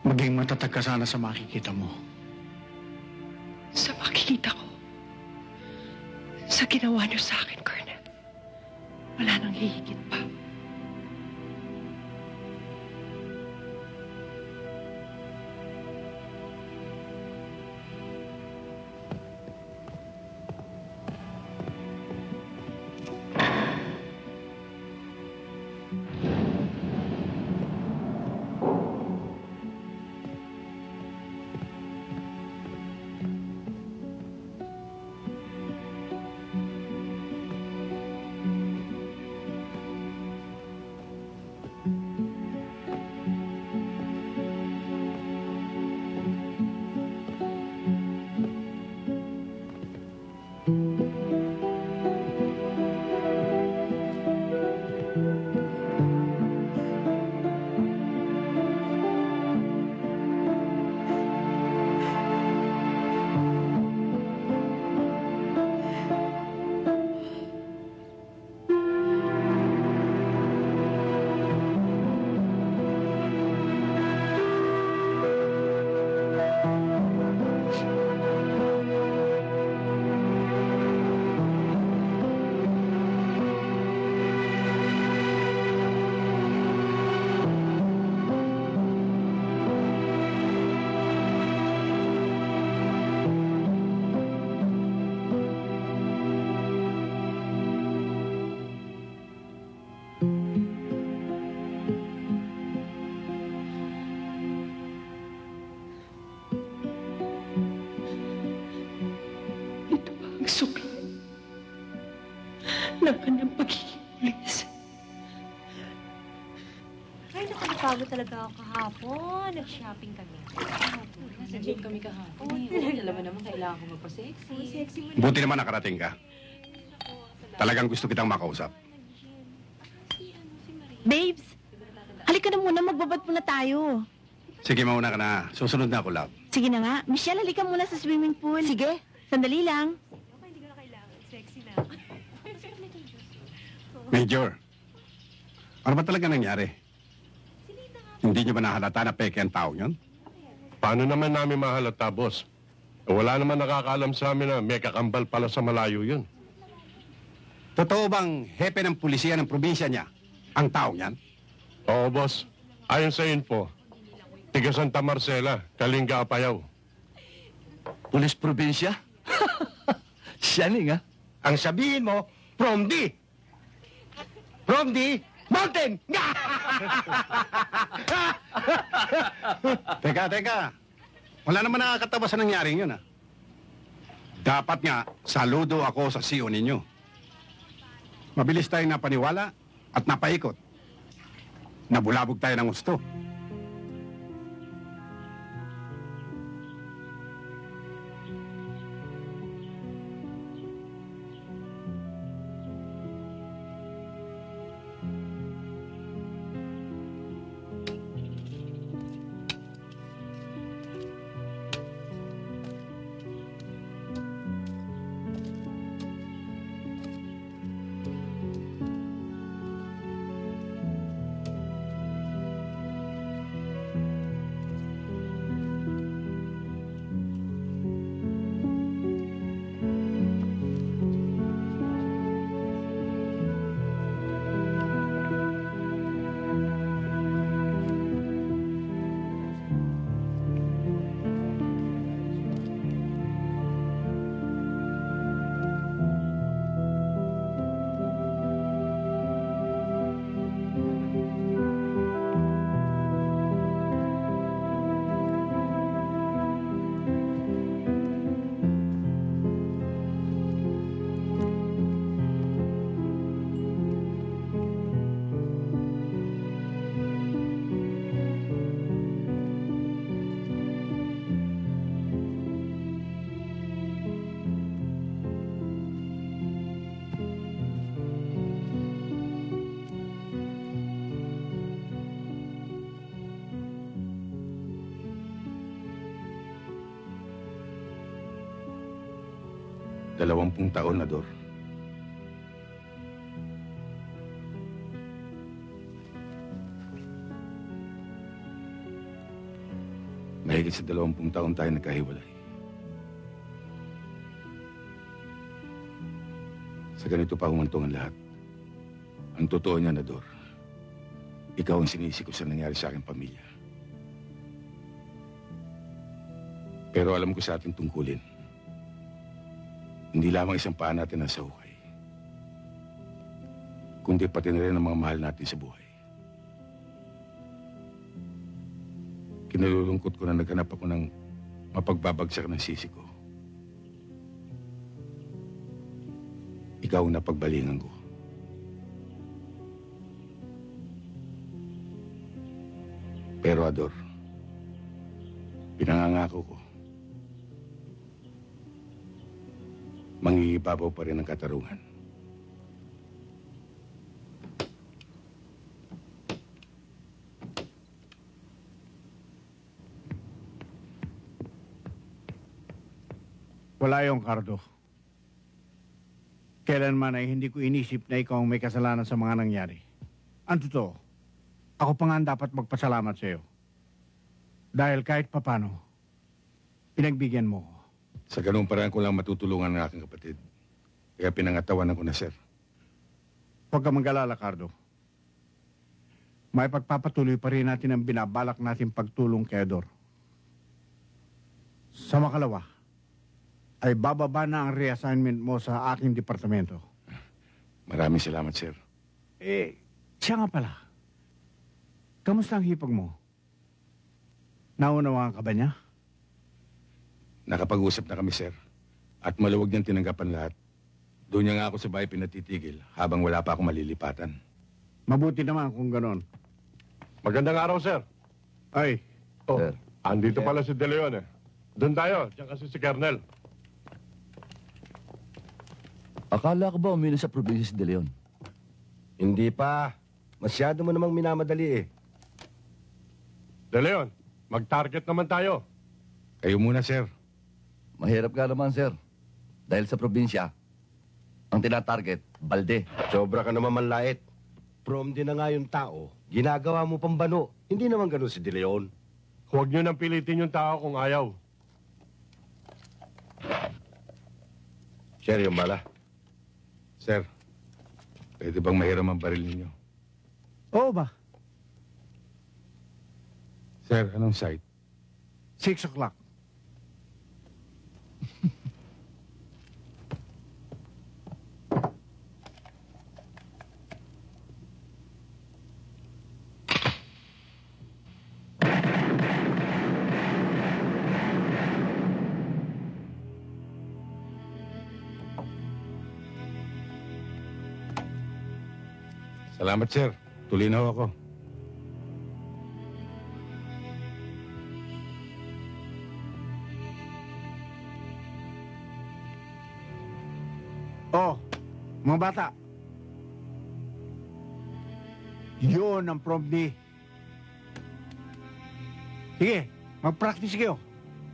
maging matatag ka sana sa makikita mo. Sa makikita ko, sa ginawa niyo sa akin, Colonel, wala nang hihigit pa. Suki ng kanyang pagiging pulis. Ay, nakapagod talaga ako kahapon. Nag-shopping kami. Nasa gym kami kahapon. Alam mo naman, kailangan ko magpa-sexy. Sexy mo Buti naman nakarating ka. Talagang gusto kitang makausap. Babes, halika na muna, magbabad muna tayo. Sige, mauna ka na. Susunod na ako, love. Sige na nga. Michelle, halika muna sa swimming pool. Sige. Sandali lang. Major, ano ba talaga nangyari? Hindi niyo ba nahalata na peke ang tao yun? Paano naman namin mahalata, boss? Wala naman nakakaalam sa amin na may kakambal pala sa malayo yun. Totoo bang hepe ng pulisya ng probinsya niya ang tao yan? Oo, boss. Ayon sa info, tiga Santa Marcela, Kalinga, Apayao. Pulis probinsya? Siyaning, ha? Ang sabihin mo, from the mountain! Teka. Wala naman nakakatawa sa nangyaring yun, ha? Dapat nga, saludo ako sa CEO ninyo. Mabilis tayong napaniwala at napaikot. Nabulabog tayo ng gusto. 20 taon, Ador. Mahigit sa 20 taon tayo nagkahiwalay. Sa ganito pa humantong ang lahat. Ang totoo niya, Ador, ikaw ang sinisi ko sa nangyari sa aking pamilya. Pero alam ko sa ating tungkulin, hindi lamang isang paa natin nasa hukay, kundi pati na rin ang mga mahal natin sa buhay. Kinalulungkot ko na naghanap ako ng mapagbabagsak ng sisi ko. Ikaw ang napagbalingan ko. Pero Ador, pinangangako ko, mangingibabaw pa rin ang katarungan. Wala yung Cardo. Kailanman ay hindi ko inisip na ikaw ang may kasalanan sa mga nangyari. Ang totoo, ako pa nga ang dapat magpasalamat sa iyo. Dahil kahit papano, pinagbigyan mo ko. Sa ganung paraan ko lang matutulungan ng aking kapatid. Kaya pinangatawanan ko na, sir. Huwag ka mag-alala, Cardo. May pagpapatuloy pa rin natin ang binabalak natin pagtulong kay Ador. Sa makalawa, ay bababa na ang reassignment mo sa aking departamento. Maraming salamat, sir. Siya nga pala. Kamusta ang hipag mo? Naunawaan ka ba niya? Nakapag-usap na kami, sir. At maluwag niyang tinanggapan lahat. Doon niya nga ako sa bahay pinatitigil habang wala pa akong malilipatan. Mabuti naman kung ganon. Magandang araw, sir. Ay, Oh, andito pala si De Leon, eh. Doon tayo. Diyan kasi si Kernel. Akala ko ba umino sa probinsya si De Leon? Hindi pa. Masyado mo namang minamadali eh. De Leon, mag-target naman tayo. Kayo muna, sir. Mahirap ka naman, sir. Dahil sa probinsya, ang tinatarget, balde. Sobra ka naman manlait. Prom din na nga yung tao. Ginagawa mo pang bano. Hindi naman ganun si De Leon. Huwag nyo nang pilitin yung tao kung ayaw. Sir, yung bala. Sir, pwede bang mahiram ang baril ninyo? oo ba? Sir, anong site? 6 o'clock. Salamat, sir. Tuloy na ho ako. Oh, mga bata. Yun ang prom D. Sige, mag-practice kayo.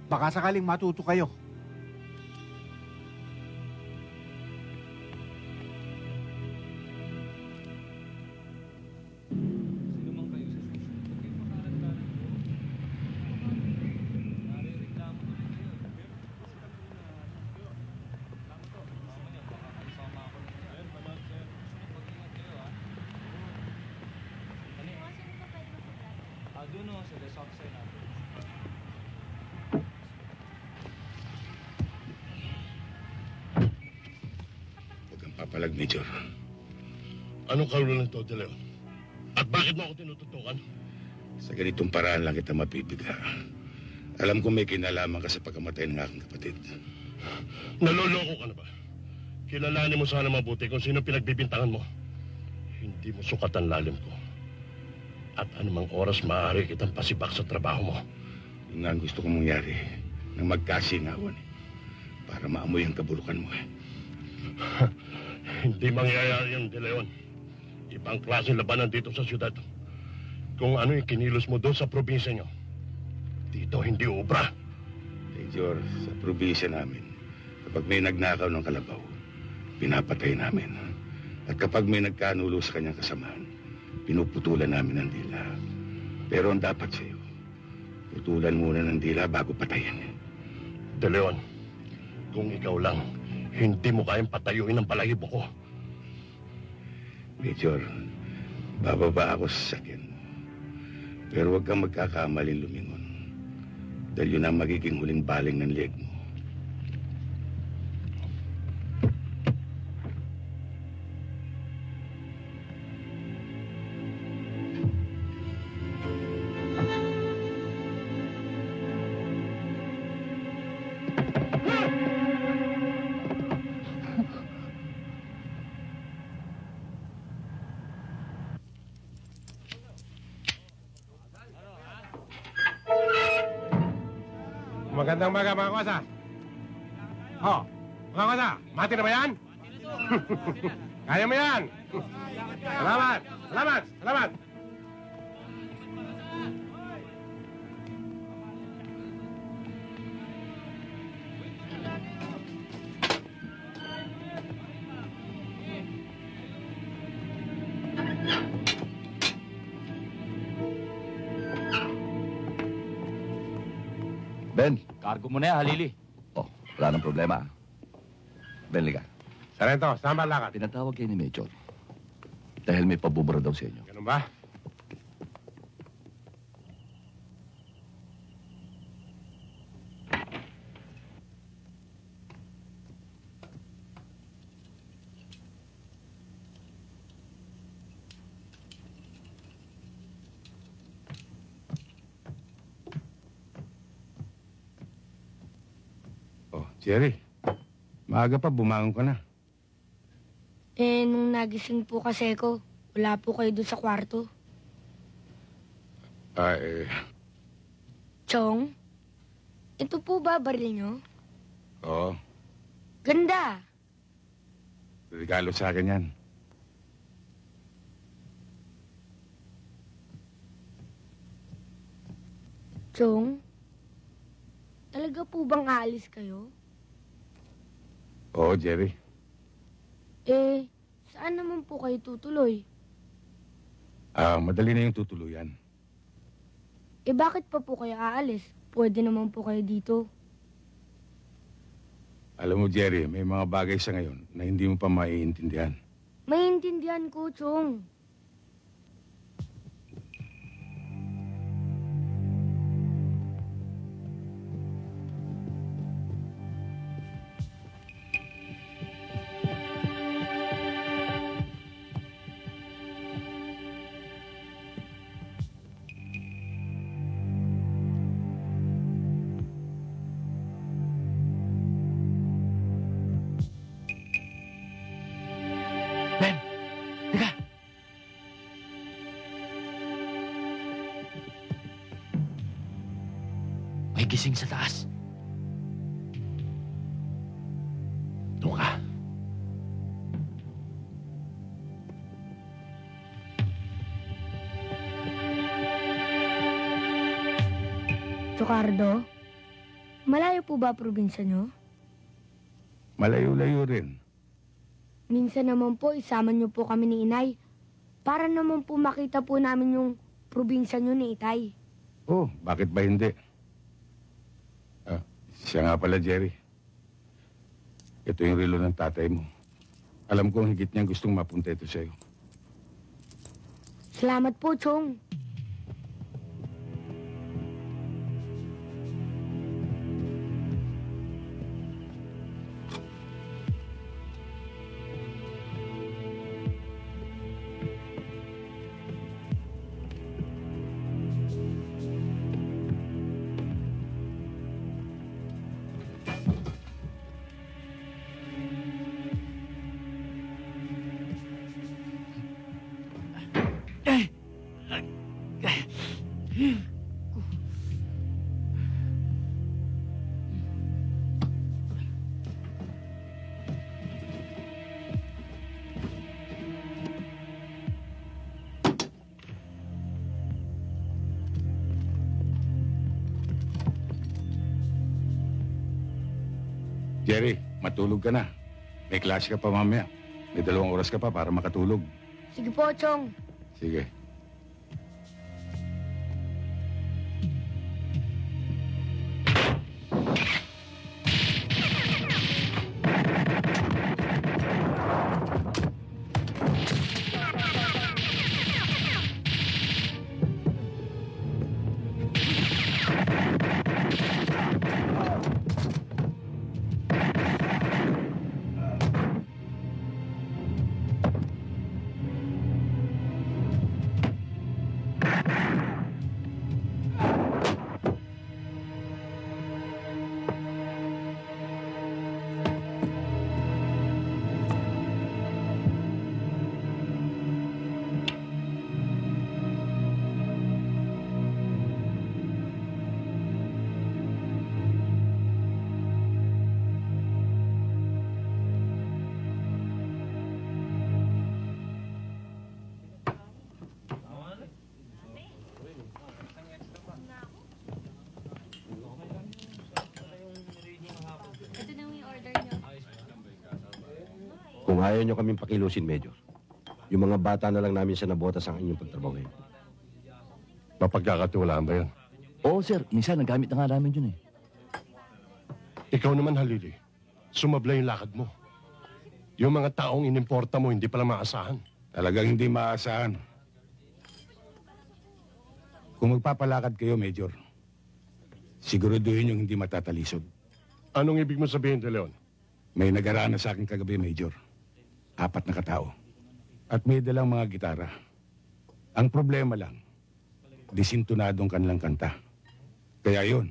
Baka sakaling matuto kayo. Huwag kang papalag, Major. Anong karulan nito, De Leon? At bakit mo ako tinututukan? Sa ganitong paraan lang kita mapipiga. Alam ko may kinalaman ka sa pagkamatay ng aking kapatid. Naloloko ka na ba? Kilalanin mo sana mabuti kung sino pinagbibintangan mo. Hindi mo sukat ang lalim ko. At anumang oras maaari kitang pasibak sa trabaho mo. Yun nga ang gusto kong mangyari nang magkasingawan para maamoy ang kabulukan mo. Hindi mangyayari yan, De Leon. Ibang klaseng labanan dito sa syudad. Kung ano yung kinilos mo doon sa probinsya nyo. Dito hindi ubra. Major, sa probinsya namin, pag Kapag may nagnakaw ng kalabaw, pinapatay namin. At kapag may nagkanulo sa kanyang kasamahan, pinuputulan namin ang dila. Pero ang dapat sa'yo, putulan muna ng dila bago patayin. De Leon, kung ikaw lang, hindi mo kayang patayuin ang balahibo ko. Major, bababa ako sa sakyan mo. Pero huwag kang magkakamaling lumingon. Dahil yun ang magiging huling baling ng leg mo. Magandang umaga, mga kwasa. Oh, mga kwasa, mati na ba yan? Kaya mo yan. Salamat, salamat, salamat. Ben, cargo mo na yan, halili. Oh, wala nang problema. Ben, liga. Sarento, saan ba lakad? Pinatawag kayo ni Major. Dahil may pabubura daw sa inyo. Ganun ba? Oh, Jerry, maaga pa, bumangon ka na. Eh, nung nagising po kasi ko, wala po kayo doon sa kwarto. Chong, ito po ba baril nyo? Oo, Ganda! regalo sa akin yan. Chong, talaga po bang aalis kayo? Oo, Jerry. Eh, saan naman po kayo tutuloy? Madali na yung tutuluyan. Eh, bakit pa po kayo aalis? Pwede naman po kayo dito. Alam mo, Jerry, may mga bagay sa ngayon na hindi mo pa maiintindihan. Maintindihan ko, Chong. Ben, teka. May gising sa taas. Doon ka. Chocardo, malayo po ba probinsya nyo? Malayo-layo rin. Minsan naman po, isama nyo po kami ni Inay. Para naman po makita po namin yung probinsya nyo ni Itay. Oh, bakit ba hindi? Siya nga pala, Jerry. Ito yung relo ng tatay mo. Alam kong higit niyang gustong mapunta ito sa'yo. Salamat po, Chong. Jerry, matulog ka na. May klase ka pa mamaya. May 2 oras ka pa para makatulog. Sige po, Chong. Sige. Ito na yung order nyo. Kung ayaw nyo kaming pakilusin, Major, yung mga bata na lang namin sa nabotas ang inyong pagtrabahuin. Mapagkakatiwalaan ba yan? Oo, sir. Minsan, nagamit na nga namin yun eh. Ikaw naman, Halili. Sumabla yung lakad mo. Yung mga taong inimporta mo, hindi pala maasahan. Talagang hindi maaasahan. Kung magpapalakad kayo, Major, siguraduhin yung hindi matatalisod. Anong ibig mo sabihin, De Leon? May nagaraan na sa akin kagabi, Major. 4 na katao. At may dalang mga gitara. Ang problema lang, disintonadong kanilang kanta. Kaya yun,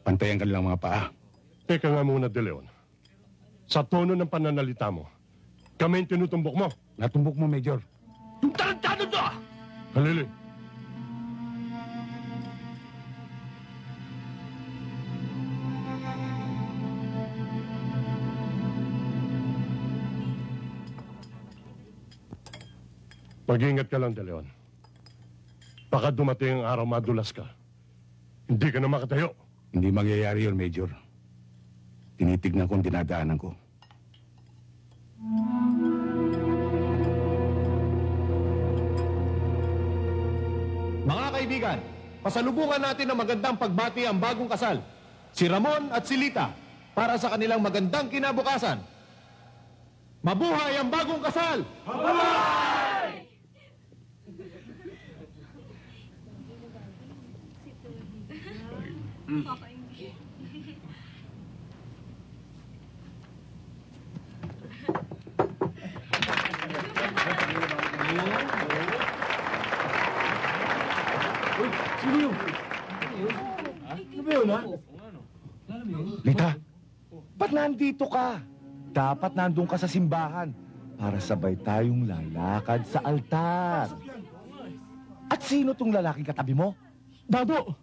pantayan kanilang mga paa. Teka nga muna, De Leon. Sa tono ng pananalita mo, kami yung tinutumbok mo. Natumbok mo, Major. Yung tarantado to! Halili. Mag-ingat ka lang, De Leon. Baka dumating ang araw madulas ka. Hindi ka na makatayo. Hindi mangyayari yun, Major. Tinitignan ko ang dinadaanan ko. Mga kaibigan, pasalubungan natin ng magandang pagbati ang bagong kasal, si Ramon at si Lita, para sa kanilang magandang kinabukasan. Mabuhay ang bagong kasal! Lita, ba't nandito ka? Dapat nandun ka sa simbahan para sabay tayong lalakad sa altar. At sino tong lalaking katabi mo? Dado!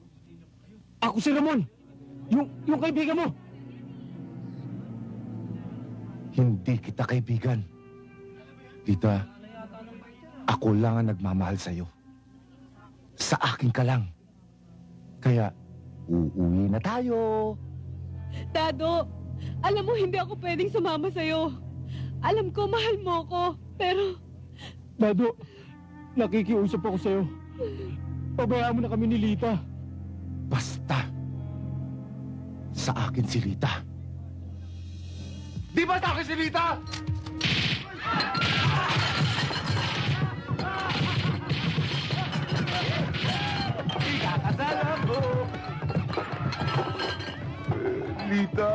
Ako si Ramon! Yung kaibigan mo! Hindi kita kaibigan. Lita, ako lang ang nagmamahal sa'yo. Sa akin ka lang. Kaya, uuwi na tayo. Dado, alam mo hindi ako pwedeng sumama sa'yo. Alam ko, mahal mo ko. Pero, Dado, nakikiusap ako sa'yo. Pabayaan mo na kami ni Lita. Basta, sa akin si Lita. Di ba sa akin si Lita? Ikakasala mo. Lita.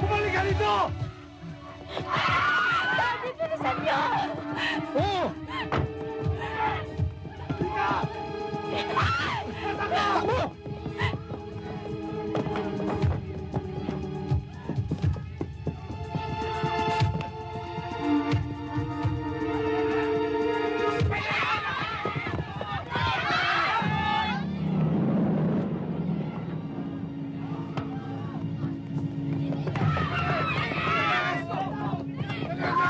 Bumalik ka dito! Daddy, bilisan niyo! Oo! Takbo!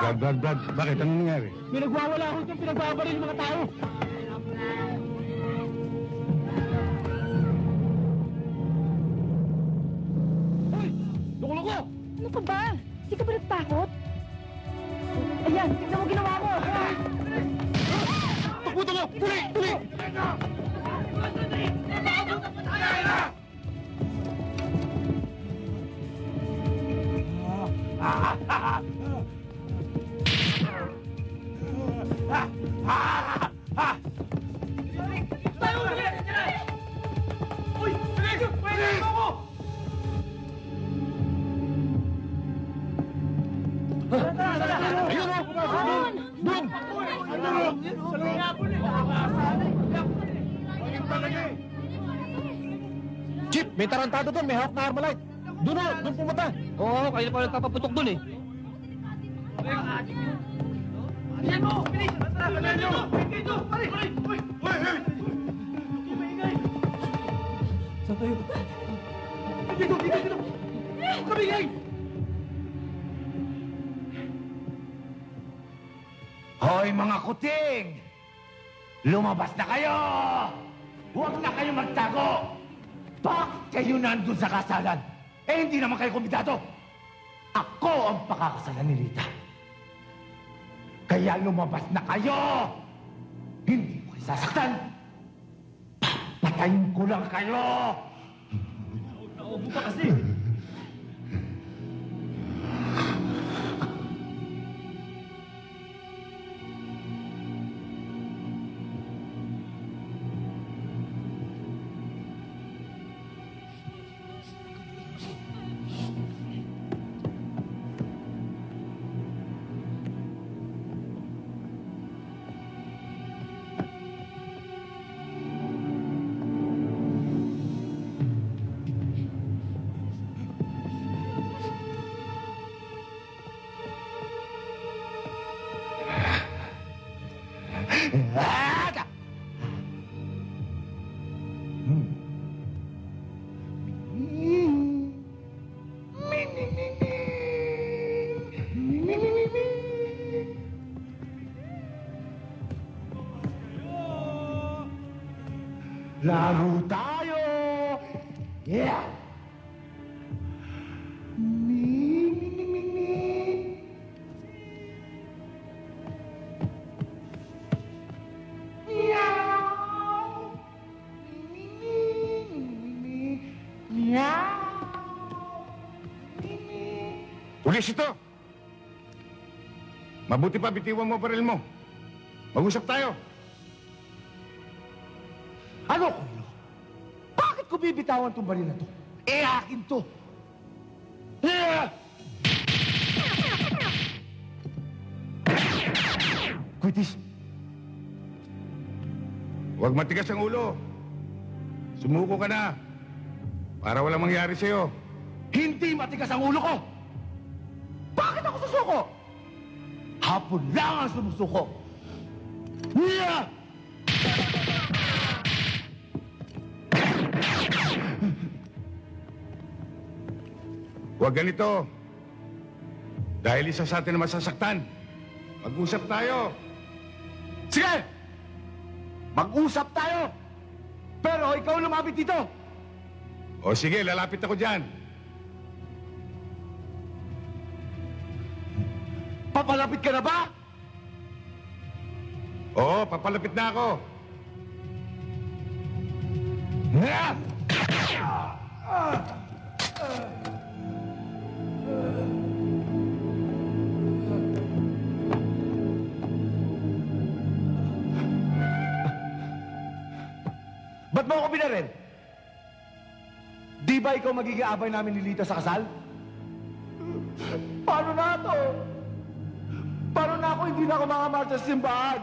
Brad, bakit? Anong nangyari? May nagwawala ako itong pinagbabaril yung mga tao. Hoy! Loko-loko! Ano ka ba? Hindi ka ba nagtakot? Ayan, tignan mo ginawa mo! Takbo! Tuloy! Tuloy! Chip, may tarantado doon, may hawak na Armalite. Doon pumunta. Oo, kayo na pa nagpapaputok dun eh. Hoy mga kuting! Lumabas na kayo! Huwag na kayo magtago! Bakit kayo nandun sa kasalan? Eh, hindi naman kayo kumbidado! Ako ang pakakasalan ni Rita. Kaya lumabas na kayo! Hindi mo kayo sasaktan! Papatayin ko lang kayo! Naubo pa kasi. Laro tayo! Yeah! Pulis ito! Mabuti pa, bitiwan mo baril mo. Mag-usap tayo. Ano, Kulo? Bakit ko bibitawan tong baril na to? Eh, akin to! Kuitis, Huwag matigas ang ulo. Sumuko ka na. Para walang mangyari sa'yo. hindi matigas ang ulo ko! Bakit ako susuko? Hapon lang ang sumusuko! Yeah! Huwag ganito. Dahil isa sa atin na masasaktan. Mag-usap tayo. Sige! Mag-usap tayo! Pero ikaw lumapit dito! O sige, lalapit ako dyan. Papalapit ka na ba? Oo, papalapit na ako. Ba't mo ako binaril? Di ba ikaw magiging abay namin ni Lita sa kasal? Paano na to? Paano na ako hindi na ako makamarcha sa simbahan?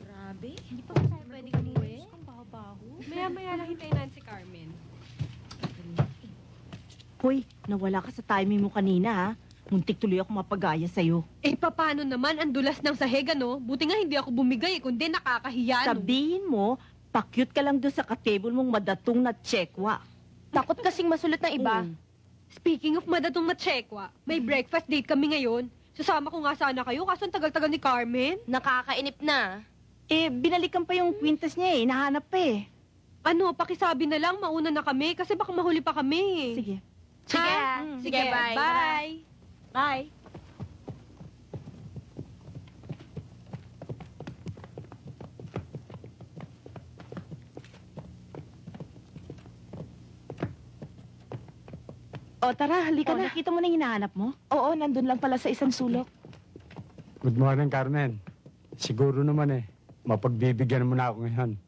Grabe, hindi pa tayo pwede umuwi. Ang baho-baho. Maya-maya lang hintayin natin si Carmen. Hoy, nawala ka sa timing mo kanina, ha? Muntik tuloy ako mapagaya sa'yo. Eh, paano naman? Ang dulas ng sahig, no? Buti nga hindi ako bumigay, kundi nakakahiya, no? Sabihin mo, pakyut ka lang doon sa katable mong madatong na tsekwa. Takot kasing masulit ng iba. Speaking of Madatong Matsekwa, may breakfast date kami ngayon. Sasama ko nga sana kayo, kaso ang tagal-tagal ni Carmen. Nakakainip na. Eh, binalikan pa yung kwintas niya eh. Nahanap pa eh. Ano, pakisabi na lang, mauna na kami, kasi baka mahuli pa kami. Sige. Sige. Sige, bye. Bye. Bye. O tara, halika na. Nakita mo na yung hinahanap mo? Oo, nandun lang pala sa isang sulok. Good morning, Carmen. Siguro naman mapagbibigyan mo na ako ngayon.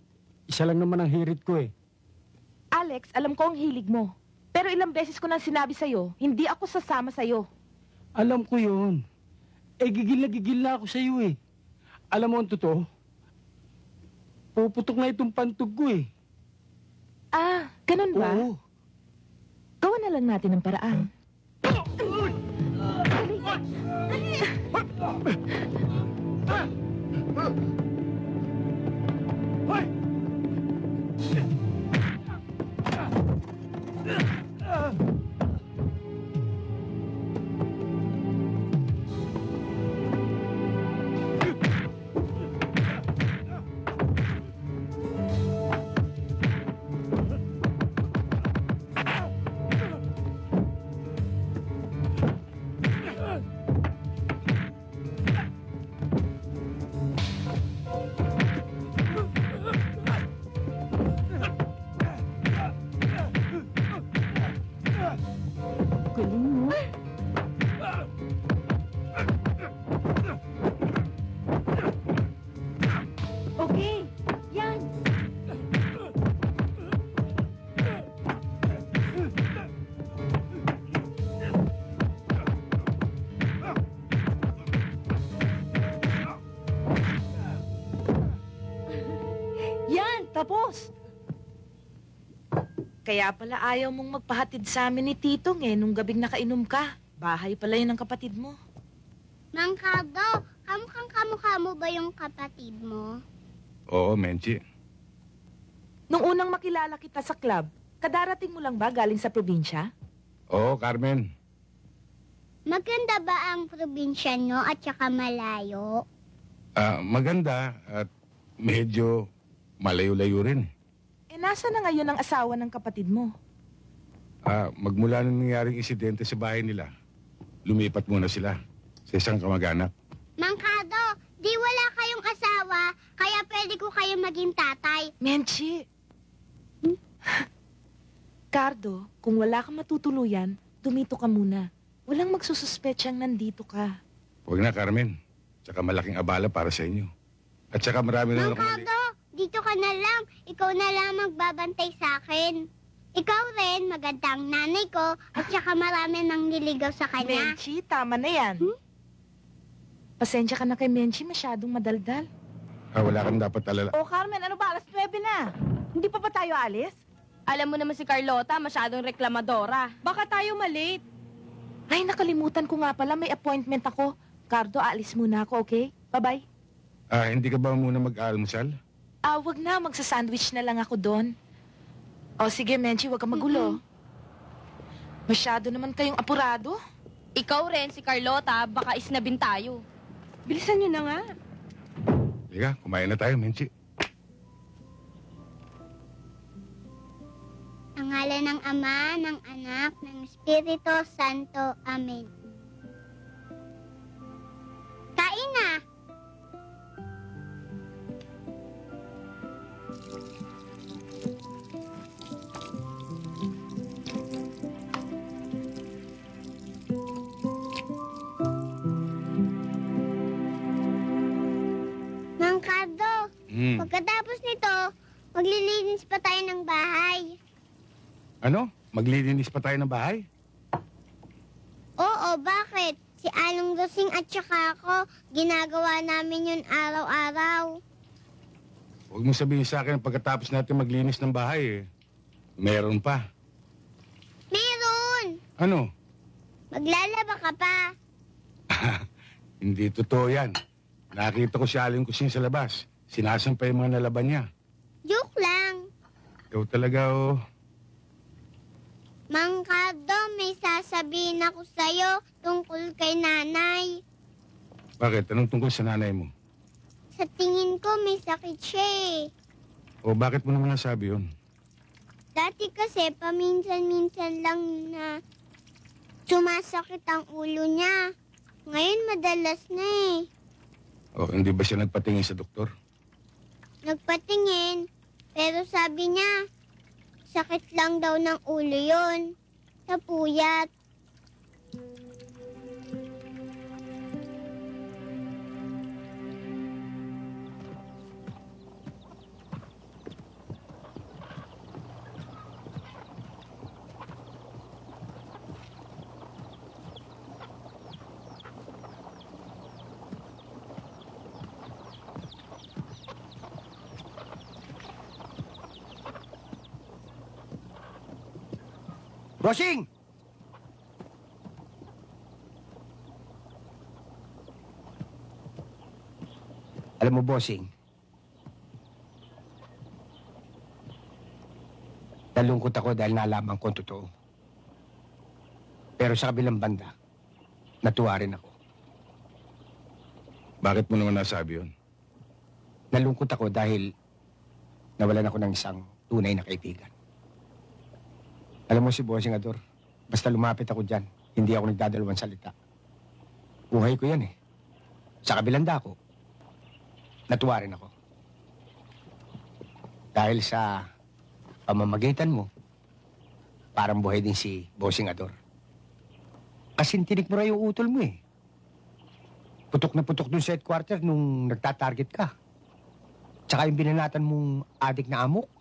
Isa lang naman ang hirit ko eh. Alex, alam ko ang hilig mo. Pero ilang beses ko nang sinabi sa'yo, hindi ako sasama sa'yo. Alam ko yun. Gigil na ako sa'yo eh. Alam mo ang totoo? Puputok na itong pantog ko eh. Ah, ganun ba? Oo. Gawa na lang natin ng paraan. Okay. Yan. Yan, tapos. Kaya pala ayaw mong magpahatid sa amin ni Titong nung gabing nakainom ka. Bahay pala yun ng kapatid mo. Mang Cardo, kamukha mo ba yung kapatid mo? Oo, Menchi. Nung unang makilala kita sa club, kadarating mo lang ba galing sa probinsya? Oo, Carmen. Maganda ba ang probinsya nyo at saka malayo? Maganda at medyo malayo-layo rin. Nasa na ngayon ang asawa ng kapatid mo? Magmula nang nangyaring insidente sa bahay nila, lumipat muna sila sa isang kamag-anak. Mang Cardo, di wala kayong asawa, kaya pwede ko kayo maging tatay. Menchi! Cardo, kung wala kang matutuluyan, dumito ka muna. Walang magsususpetsang nandito ka. Huwag na, Carmen. Tsaka malaking abala para sa inyo. At tsaka marami na Mang Cardo, dito ka na lang. Ikaw na lang magbabantay sa akin. Ikaw rin, magandang nanay ko, at saka marami nang niligaw sa kanya. Menchi, tama na yan. Pasensya ka na kay Menchi, masyadong madaldal. Wala kang dapat alala. O Carmen, ano ba? Alas 9 na. Hindi pa ba tayo alis? Alam mo naman si Carlota, masyadong reklamadora. Baka tayo malate. Ay, nakalimutan ko nga pala, may appointment ako. Cardo, aalis muna ako, okay? Bye-bye. Hindi ka ba muna mag-aalmusal? Wag na, magsasandwich na lang ako doon. O sige, Menchi, wag kang magulo. Masyado naman kayong apurado. Ikaw rin, si Carlota, baka isnabin tayo. Bilisan nyo na nga. Liga, kumain na tayo, Menchi. Ang ngalan ng Ama, ng Anak, ng Espiritu Santo. Amen. Kain na! Mang Cardo, pagkatapos nito, maglilinis pa tayo ng bahay. Ano? Maglilinis pa tayo ng bahay? Oo, bakit? Si Along Rosing at saka ako, ginagawa namin yun araw-araw. Huwag mo sabihin sa akin pagkatapos natin maglinis ng bahay eh. Meron pa. Meron! Ano? Maglalaba ka pa. Hindi totoo yan. Nakita ko si Aling Kusing sa labas. Sinasampay yung mga nalaban niya. Joke lang. Ikaw talaga, oh. Mang Cardo, may sasabihin ako sa'yo tungkol kay nanay. Bakit? Anong tungkol sa nanay mo? Sa tingin ko, may sakit siya eh. O bakit mo naman nasabi yun? Dati kasi, paminsan-minsan lang na sumasakit ang ulo niya. Ngayon, madalas na eh. O hindi ba siya nagpatingin sa doktor? Nagpatingin, pero sabi niya, sakit lang daw ng ulo yon. Sa puyat. Bossing! Alam mo, Bossing, nalungkot ako dahil nalaman ko ang totoo. Pero sa kabilang banda, natuwa rin ako. Bakit mo naman nasabi yun? Nalungkot ako dahil nawalan ako ng isang tunay na kaibigan. Alam mo si Bossing Ador, basta lumapit ako dyan, hindi ako nagdadalawang salita. Buhay ko yan eh. Sa kabilang dako, natuwa rin ako. Dahil sa pamamagitan mo, parang buhay din si Bossing Ador. Kasi tinik mo rin yung utol mo eh. Putok na putok dun sa headquarters nung nagtatarget ka. Tsaka yung binanatan mong adik na amok.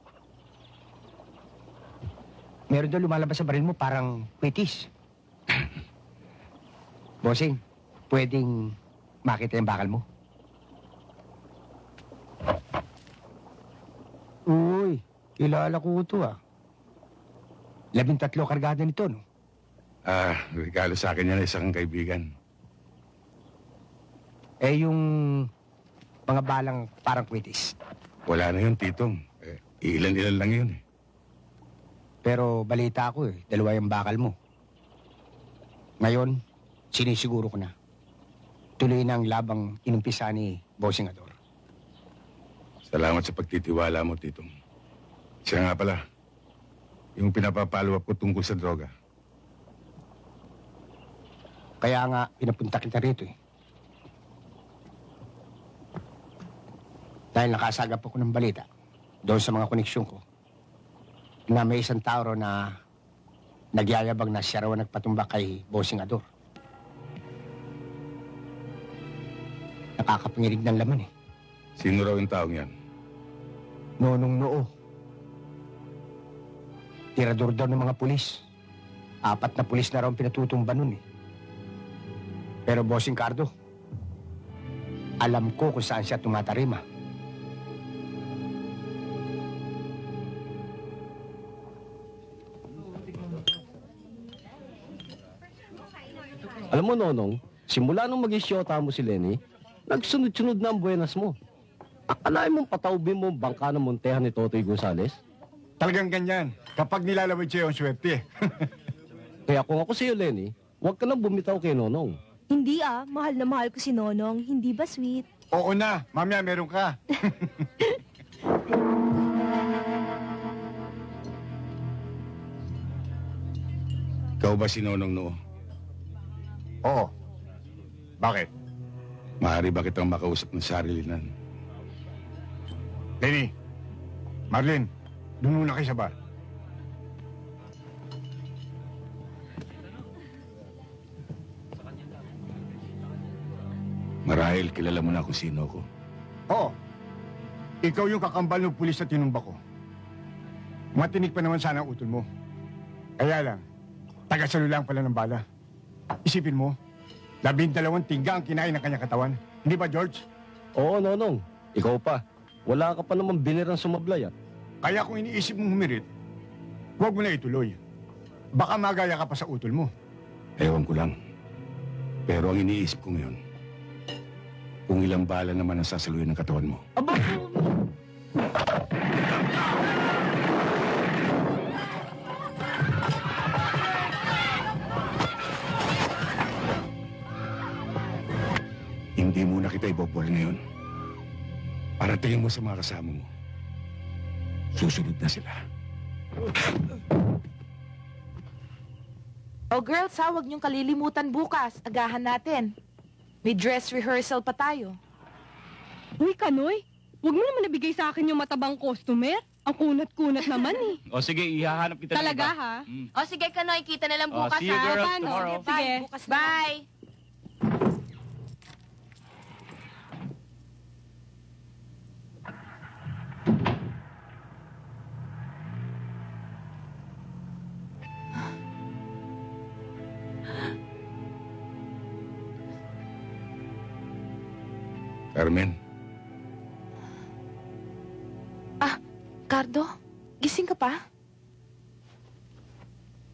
Meron daw lumalabas sa baril mo parang kwitis. Bossing, pwedeng makita yung bakal mo? Uy, kilala ko ito ah. 13 kargada nito, no? Regalo sa akin yan isang kaibigan. Eh, yung mga balang parang kwitis. Wala na yun, Titong. Ilan-ilan lang yun eh. Pero balita ko eh, 2 yung bakal mo. Ngayon, sinisiguro ko na. Tuloy na ang labang inumpisa ni Bossing Ador. Salamat sa pagtitiwala mo, Titong. Siya nga pala, yung pinapapalo up ko tungkol sa droga. Kaya nga, pinapunta kita rito eh. Dahil nakasagap ako ng balita doon sa mga koneksyon ko na may isang tao raw na nagyayabang na siya raw nagpatumbak kay Bossing Ador. Nakakapanginig ng laman eh. Sino raw yung taong yan? Nonong Noo. Tirador daw ng mga pulis. 4 na pulis na raw ang pinatutumba nun eh. Pero Bossing Cardo, alam ko kung saan siya tumatarima. Alam mo, Nonong, simula nung mag-isyota mo si Lenny, nagsunod-sunod na ang buenas mo. Akalain mong pataubin mo ang bangka ng montehan ni Totoy Gonzales? Talagang ganyan. Kapag nilalawid siya yung swerte. Kaya kung ako sa'yo, Lenny, huwag ka nang bumitaw kay Nonong. Hindi mahal na mahal ko si Nonong. Hindi ba sweet? Oo na, mamaya meron ka. Ikaw ba si Nonong Noo? Oo. Bakit? Maaari ba kitang makausap ng sarilinan? Lenny, Marlene, doon muna kayo sa bar. Marahil kilala mo na kung sino ko. Oo. Ikaw yung kakambal ng pulis na tinumba ko. Matinik pa naman sana ang utol mo. Kaya lang, taga-salo lang pala ng bala. Isipin mo, 12 tingga ang kinain ng kanyang katawan. Hindi ba, George? Oo, Nonong. Ikaw pa. Wala ka pa naman binirang sumablay, ah. Kaya kung iniisip mong humirit, huwag mo na ituloy. Baka magaya ka pa sa utol mo. Ewan ko lang. Pero ang iniisip ko ngayon, kung ilang bala naman ang sasaluhin ng katawan mo. Aba! Bobol ngayon. Para tingin mo sa mga kasama mo. Susunod na sila. Oh girls ha, huwag niyong kalilimutan bukas. Agahan natin. May dress rehearsal pa tayo. Uy, Kanoy, huwag mo naman nabigay sa akin yung matabang customer. Ang kunat-kunat naman eh. O sige, ihahanap kita ng Talaga iba. ha? O sige Kanoy, kita na lang bukas see you ha. girls Paano? tomorrow. Bye. Sige. Bukas na. Bye. Carmen, Cardo, gising ka pa?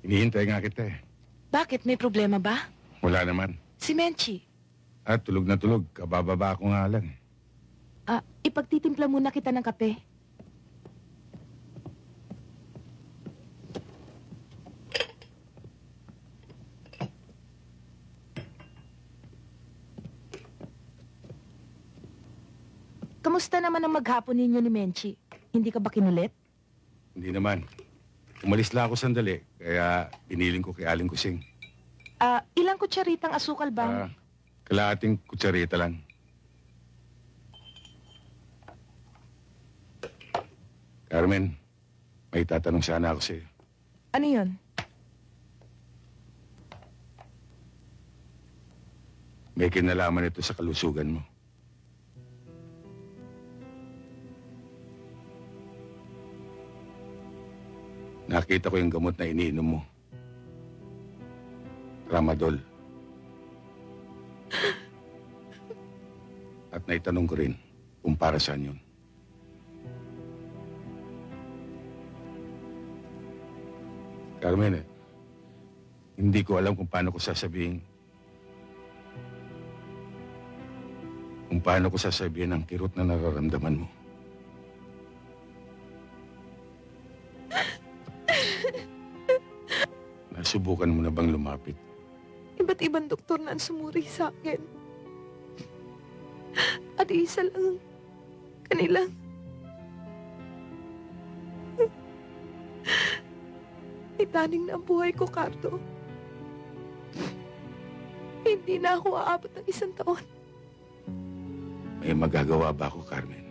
hinihintay nga kita eh. Bakit? May problema ba? Wala naman. Si Menchi. At tulog na tulog. Kabababa ako nga lang eh. Ipagtitimpla muna kita ng kape. Kamusta naman ang maghapon ninyo ni Menchi? Hindi ka ba kinulit? Hindi naman. Umalis lang ako sandali, kaya piniling ko kay Aling Kusing. Ilang kutsaritang asukal ba? Kalahating kutsarita lang. Carmen, may tatanong sana ako sa'yo. Ano yun? May kinalaman ito sa kalusugan mo. Nakita ko yung gamot na iniinom mo. Tramadol. At naitanong ko rin kung para saan yun. Carmen, hindi ko alam kung paano ko sasabihin. Kung paano ko sasabihin ang kirot na nararamdaman mo. Nasubukan mo na bang lumapit? Iba't ibang doktor na ang sumuri sa akin. At isa lang ang kanilang itaning na ang buhay ko, Cardo. Hindi na ako aabot ng 1 taon. May magagawa ba ako, Carmen?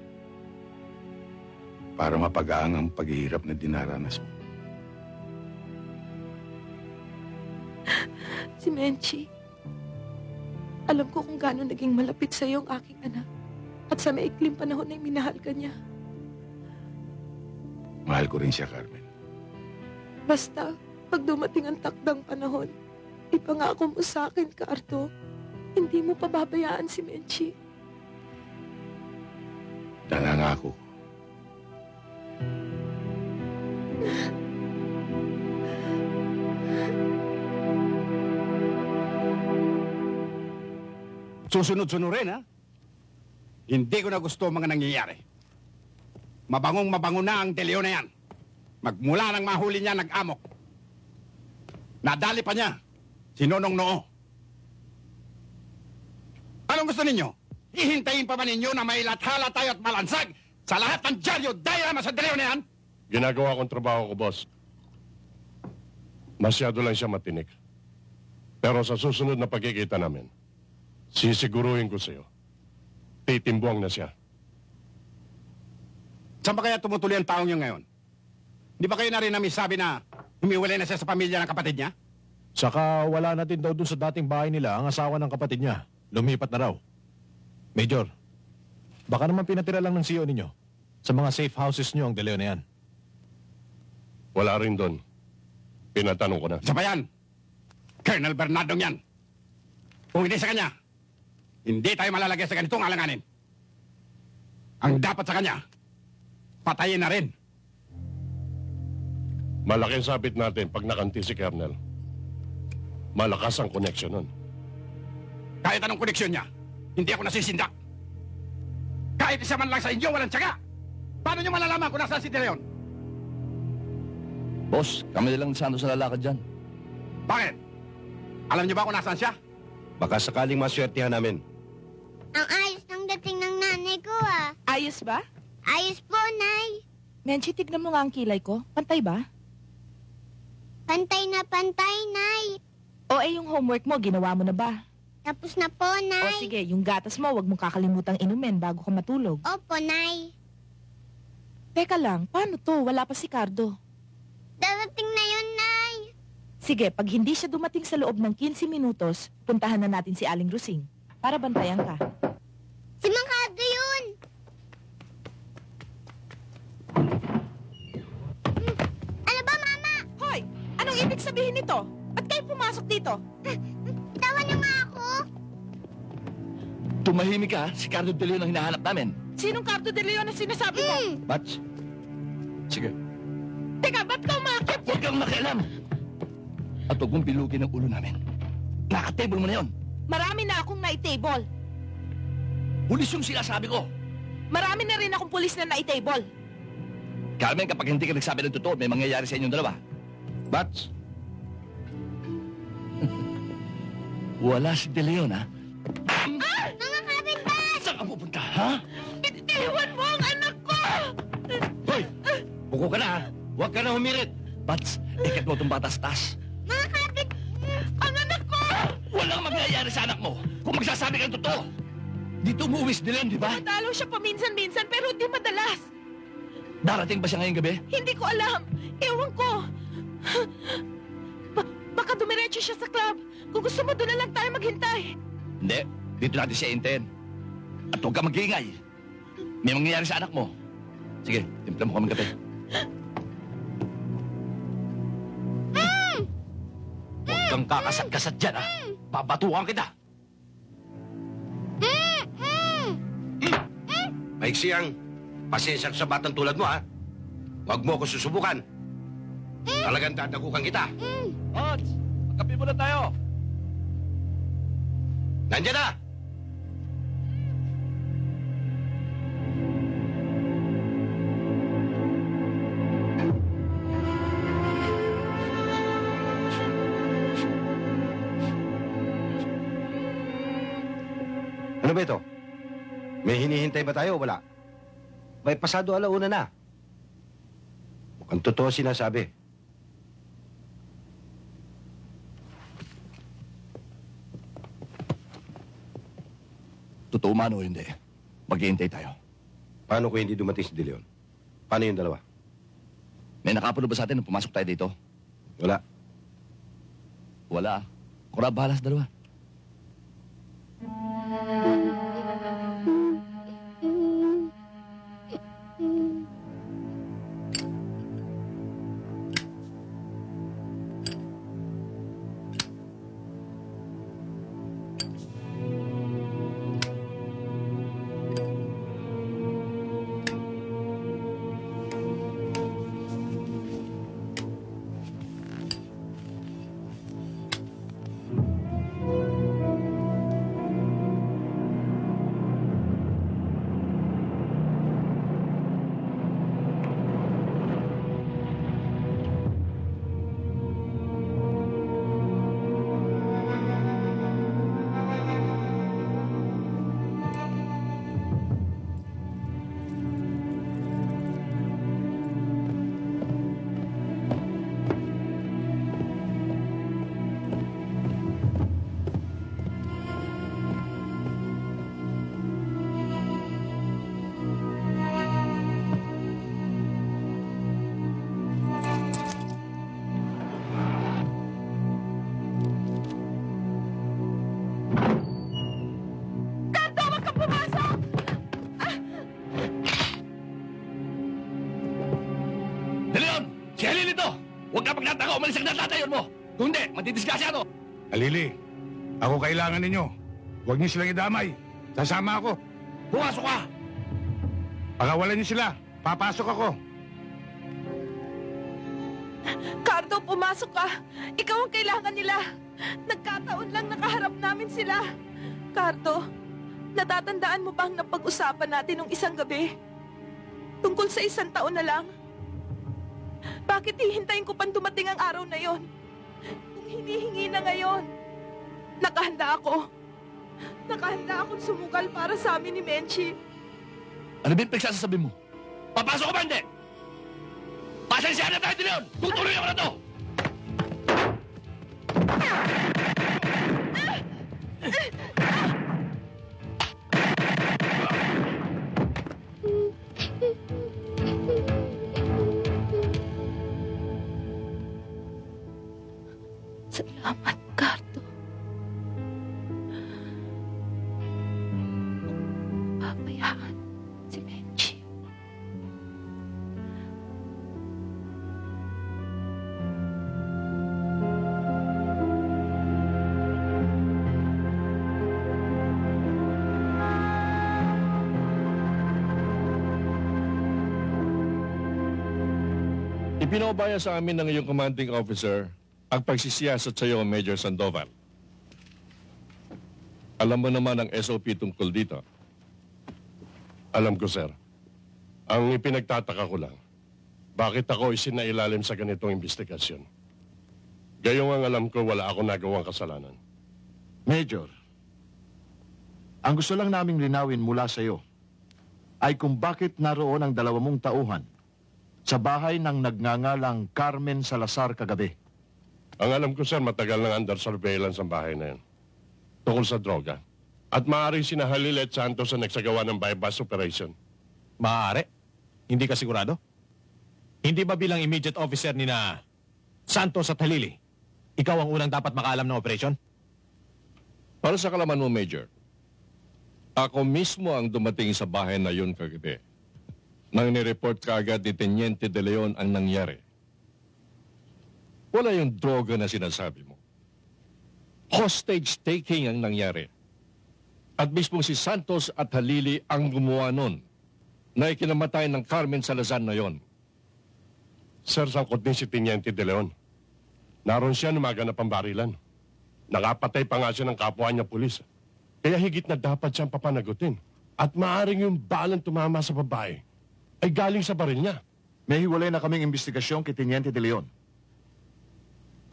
Para mapagaang ang paghihirap na dinaranas mo. Si Menchi, alam ko kung gaano naging malapit sa iyo ang aking anak. At sa maikling panahon ay minahal ka niya. Mahal ko rin siya, Carmen. Basta, pag dumating ang takdang panahon, ipangako mo sa akin, Cardo, hindi mo pababayaan si Menchi. Nangangako. Susunod-sunurin, ha? Hindi ko na gusto ang mga nangyayari. Mabangong-mabango na ang deleo na yan. Magmula nang mahuli niya, nag-amok. Nadali pa niya. Si Nonong Noo. Anong gusto ninyo? Ihintayin pa ba ninyo na may lathala tayo at malansag sa lahat ng dyaryo dahil naman sa deleo na yan? Ginagawa kong trabaho ko, boss. Masyado lang siya matinik. Pero sa susunod na pagkikita namin, sisiguruhin ko sa'yo, titimbuang na siya. Saan ba kaya tumutuloy ang taong niyo ngayon? Di ba kayo na rin namin sabi na humiwalay na siya sa pamilya ng kapatid niya? Saka wala na din daw dun sa dating bahay nila ang asawa ng kapatid niya. Lumipat na raw. Major, baka naman pinatira lang ng CEO ninyo. Sa mga safe houses niyo ang deleo na yan. Wala rin doon. Pinatanong ko na. Isa pa yan! Colonel Bernardo yan! Kung hindi sa kanya, hindi tayo malalagay sa ganitong alanganin. Ang dapat sa kanya, patayin na rin. Malaking sabit natin pag nakanti si Colonel. Malakas ang koneksyon nun. Kahit anong koneksyon niya, hindi ako nasisindak. Kahit isa man lang sa inyo, walang tiyaga. Paano niyo malalaman kung nasaan si De Leon? Boss, kami nilang sando sa lalakad dyan. Bakit? Alam niyo ba kung nasaan siya? Baka sakaling maswertihan namin. Ang ayos ng Ayos ba? Ayos po, Nay. Menchi, tignan mo nga ang kilay ko. Pantay ba? Pantay na pantay, Nay. O yung homework mo, ginawa mo na ba? Tapos na po, O Nay. sige, yung gatas mo, wag mong kakalimutang inumin bago ka matulog. Opo, Nay. Teka lang, paano to? Wala pa si Cardo. Darating na yun, Nay. Sige, pag hindi siya dumating sa loob ng 15 minutos, puntahan na natin si Aling Rusing para bantayan ka. Si Mang Cardo yun. Ano ba, Mama? Hoy! Anong ibig sabihin nito? Ba't kayo pumasok dito? Tawan niyo nga ako. Tumahimik ka, si Cardo De Leon ang hinahanap namin. Sinong Cardo De Leon na sinasabi mo? Bats? Sige. Teka, ba't ka umakit? Huwag kang makialam! At huwag mong bilugin ang ulo namin. Nakatable mo na yon. Marami na akong naitable. Pulis yung sinasabi ko. Marami na rin akong pulis na naitable. Carmen, kapag hindi ka nagsabi ng totoo, may mangyayari sa inyong dalawa. Bats? Wala si De Leon, ha? Mga kapitbahay! Saan ka pupunta, ha? Iwan mo ang anak ko! Hoy! Buko ka na, ha? Huwag ka na humirit. Bats, ikat mo itong bata sa taas. Mga kapit... Ang anak ko! Walang mangyayari sa anak mo kung magsasabi ka ng totoo. Dito umuwi si De Leon, di ba? Matalo siya paminsan-minsan pero hindi madalas. Darating ba siya ngayong gabi? Hindi ko alam. Ewan ko. Baka dumiretso siya sa club. Kung gusto mo, doon na lang tayo maghintay. Hindi. Dito natin siya hintayin. At huwag ka mag-iingay. May mangyayari sa anak mo. Sige, timpla mo kami kape. Huwag kang kakasat-kasat dyan, ha? Babatukan kita. Maiksi ang pasensya sa batang tulad mo, ha? Huwag mo ako susubukan. Talagang dadakukan kita. Ots, magkape muna tayo. Nandiyan na! Ano ba ito? May hinihintay ba tayo o wala? May pasado alauna na. Mukhang totoo sinasabi. Totoo man o hindi, maghihintay tayo. Paano kung hindi dumating si De Leon? Paano yung dalawa? May nakapulo ba sa atin nung pumasok tayo dito? Wala. Wala. Kura bahala sa dalawa. De Leon! Si Halili to! Huwag ka magtataka, umalis ang natatayon mo! Kung hindi, matidisgrasya to! Halili, ako kailangan ninyo. Huwag niyo silang idamay. Sasama ako. Pumasok ka! Pakawalan niyo sila. Papasok ako. Cardo, pumasok ka. Ikaw ang kailangan nila. Nagkataon lang nakaharap namin sila. Cardo, natatandaan mo bang napag-usapan natin nung isang gabi? Tungkol sa 1 taon na lang? Bakit hihintayin ko pang dumating ang araw na yon? Kung hinihingi na ngayon, nakahanda ako. Nakahanda akong sumugal para sa amin ni Menchi. Ano ba yung pinagsasasabi mo? Papasok ko ba hindi? Pasensya na tayo, De Leon! Tutuloy ako na to! Salamat, Cardo. Pabayaan si Benji. Ipinabaya sa amin ng iyong commanding officer ang pagsisiyasat sa iyo, Major Sandoval. Alam mo naman ang SOP tungkol dito. Alam ko, sir. Ang ipinagtataka ko lang, bakit ako isinailalim sa ganitong investigasyon? Gayong ang alam ko, wala ako nagawang kasalanan. Major, ang gusto lang naming linawin mula sa iyo ay kung bakit naroon ang 2 mong tauhan sa bahay ng nagngangalang Carmen Salazar kagabi. Ang alam ko, sir, matagal nang under surveillance ang bahay na yan. Tungkol sa droga. At maaaring sina Halil at Santos ang nagsagawa ng bypass operation. Maaari. Hindi ka sigurado? Hindi ba bilang immediate officer ni na Santos at Halili, ikaw ang unang dapat makaalam ng operasyon? Para sa kalaman mo, Major, ako mismo ang dumating sa bahay na yun kagabi. Nang nireport kaagad ni Teniente De Leon ang nangyari. Wala yung droga na sinasabi mo. Hostage taking ang nangyari. At mismo si Santos at Halili ang gumawa nun na ikinamatay ng Carmen Salazar na yon. Sir, sangkot din si Teniente De Leon. Naroon siya numaganap ang barilan. Nakapatay pa nga siya ng kapwa niya pulis. Kaya higit na dapat siyang papanagutin. At maaring yung balang tumama sa babae ay galing sa baril niya. May hiwalay na kaming investigasyon kay Teniente De Leon.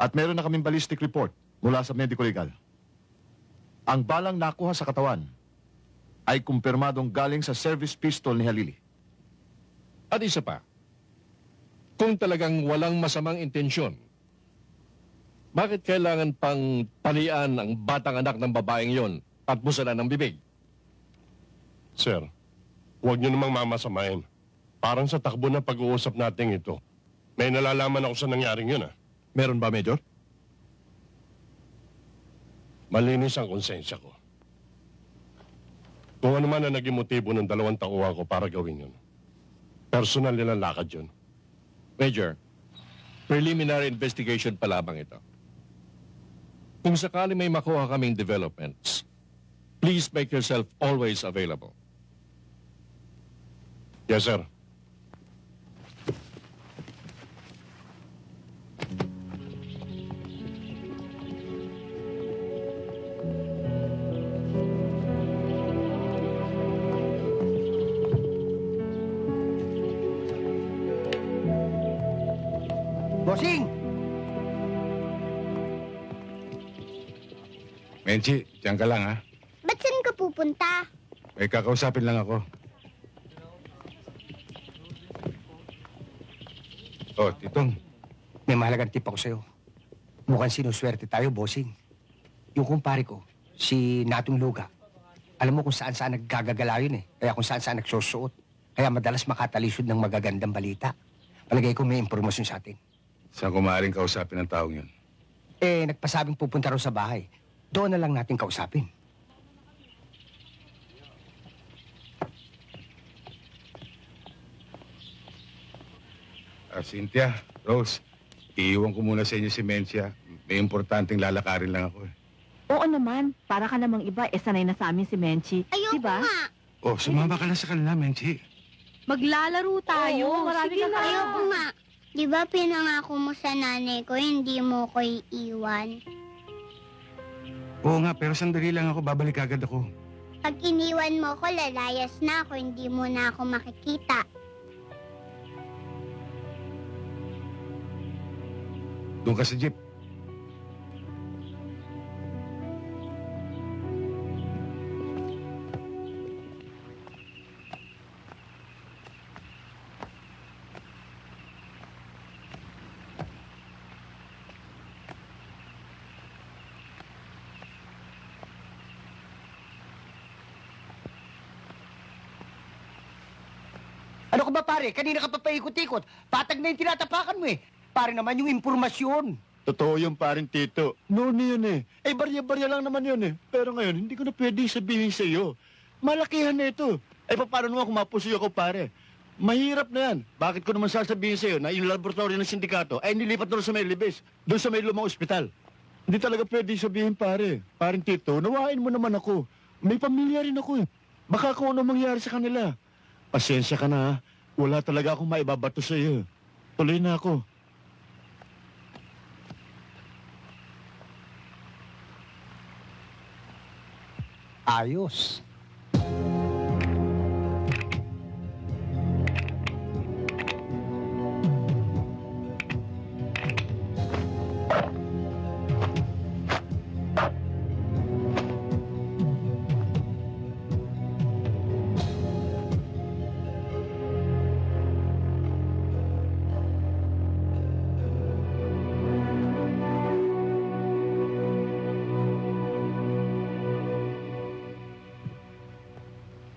At meron na kaming ballistic report mula sa medico legal. Ang balang nakuha sa katawan ay kumpirmadong galing sa service pistol ni Halili. At isa pa, kung talagang walang masamang intensyon, bakit kailangan pang palian ang batang anak ng babaeng yon at busalan ng bibig? Sir, huwag niyo namang mamasamain. Parang sa takbo na pag-uusap natin ito, may nalalaman ako sa nangyaring yun, ah. Meron ba, Major? Malinis ang konsensya ko. Kung ano man ang naging motibo ng 2 tauhan ko para gawin yun, personal nilang lakad yun. Major, preliminary investigation pa lamang ito. Kung sakali may makuha kaming developments, please make yourself always available. Yes, sir. Bossing! Menchi, diyan ka lang, ha? Ba't saan ka pupunta? May kakausapin lang ako. Oh, Titong. May mahalagang tip ako sa'yo. Mukhang sinuswerte tayo, bossing. Yung kumpare ko, si Natong Luga. Alam mo kung saan-saan naggagagala yun eh. Kaya kung saan-saan nagsusuot. Kaya madalas makatalisod ng magagandang balita. Palagay ko may impormasyon sa atin. Saan ko maaaring kausapin ng taong yun? Eh, nagpasabing pupunta raw sa bahay. Doon na lang natin kausapin. Cynthia, Rose, iiwan ko muna sa inyo si Mencia. May importanteng lalakarin lang ako, eh. Oo naman, para ka namang iba, sanay na sa amin si Menchi. Ayoko Diba? nga. Oh, sumama ka na sa kanila, Menchi. Maglalaro tayo. Oo, marami Sige ka na. Ayoko nga. Di ba pinangako mo sa nanay ko, hindi mo ko iiwan? Oo nga, pero sandali lang ako. Babalik agad ako. Pag iniwan mo ko, lalayas na ako, hindi mo na ako makikita. Doon ka sa jeep. Ano ka ba pare? Kanina ka pa paikot-ikot. Patag na yung tinatapakan mo eh. Pare naman yung impormasyon. Totoo yung paring tito. Noon yun eh. Eh, barya-barya lang naman yun eh. Pero ngayon, hindi ko na pwede sabihin sa iyo. Malakihan na ito. Eh, paano naman kung mapusoy ako, pare? Mahirap na yan. Bakit ko naman sasabihin sa iyo na yung laboratory ng sindikato ay nilipat doon sa may libis, doon sa may lumang ospital? Hindi talaga pwede sabihin, pare. Paring tito, nawain mo naman ako. May pamilya rin ako eh. Baka kung ano mangyari sa kanila. Pasensya ka na ha. Wala talaga akong maibabato sa iyo. Tuloy na ako. Ayos.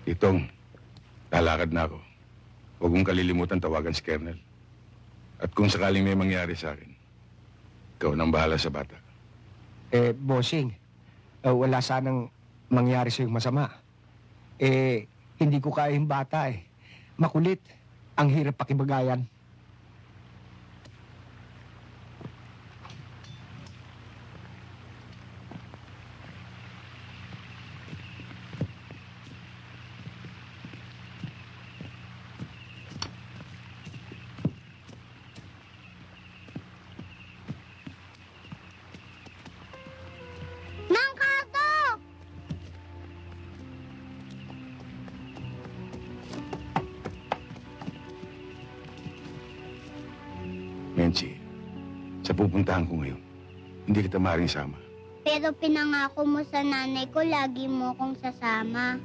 Titong, lalakad na ako. Huwag mong kalilimutan tawagan si Kernel. At kung sakaling may mangyari sa akin, ikaw nang bahala sa bata. Bossing, wala sanang mangyari sa'yong masama. Hindi ko kaya yung bata eh. Makulit. Ang hirap pakibagayan. Mang Cardo! Menchi, sa pupuntahan ko ngayon, hindi kita maaaring sama. Pero pinangako mo sa nanay ko, lagi mo kong sasama.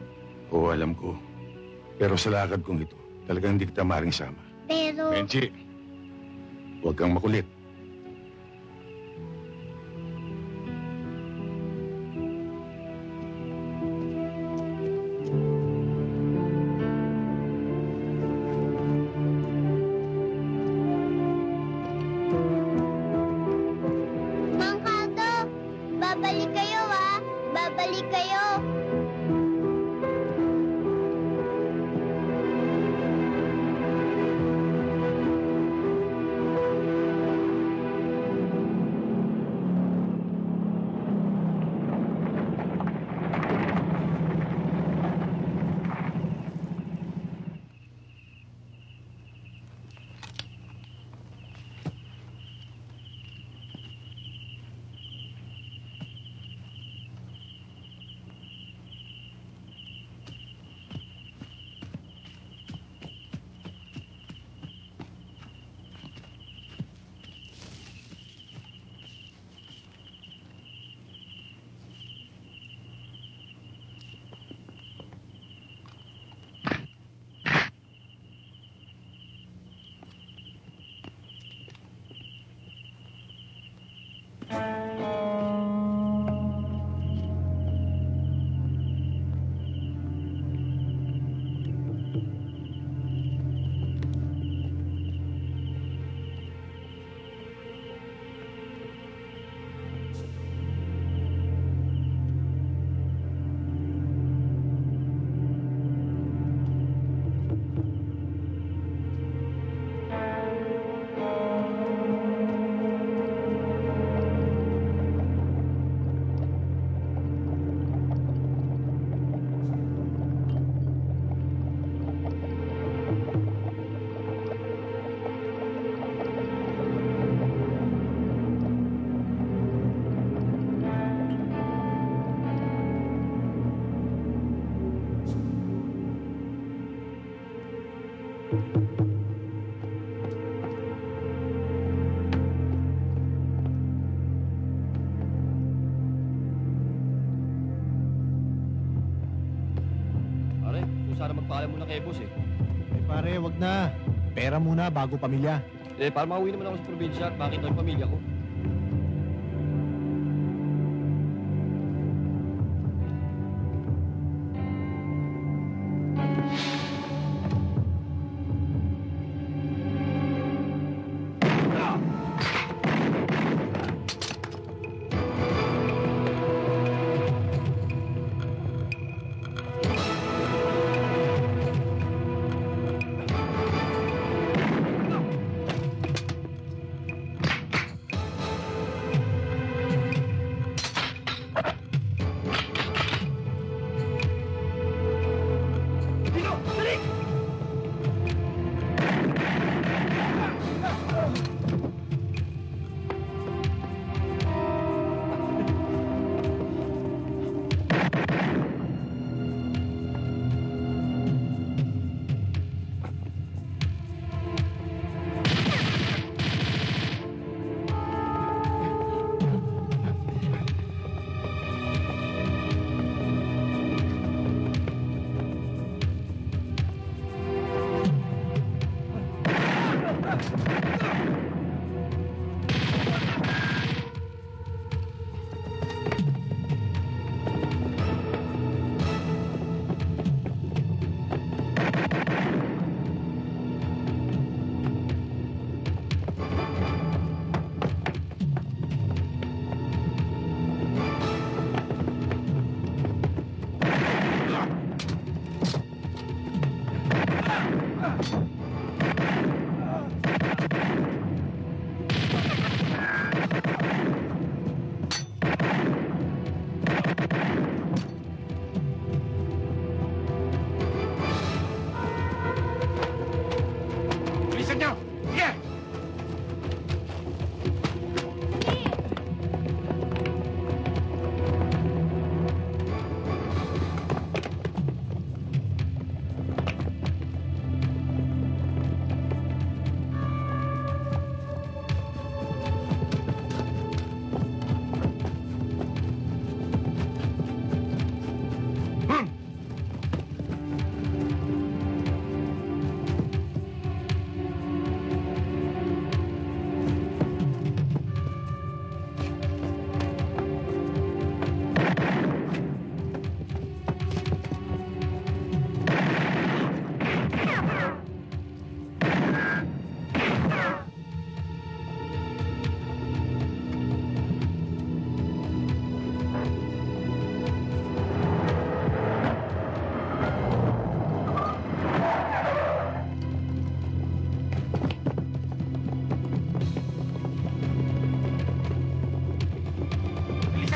Oo, alam ko. Pero sa lakad kong ito, talagang hindi kita maaaring sama. Pero... Menchi, huwag kang makulit. Mang Cardo, babalik kayo ah. Babalik kayo. Pare, kung sana magpaalam muna kay boss eh. Eh pare, wag na. Pera muna bago pamilya. Eh, para makauwi naman ako sa probinsya at makita yung pamilya ko.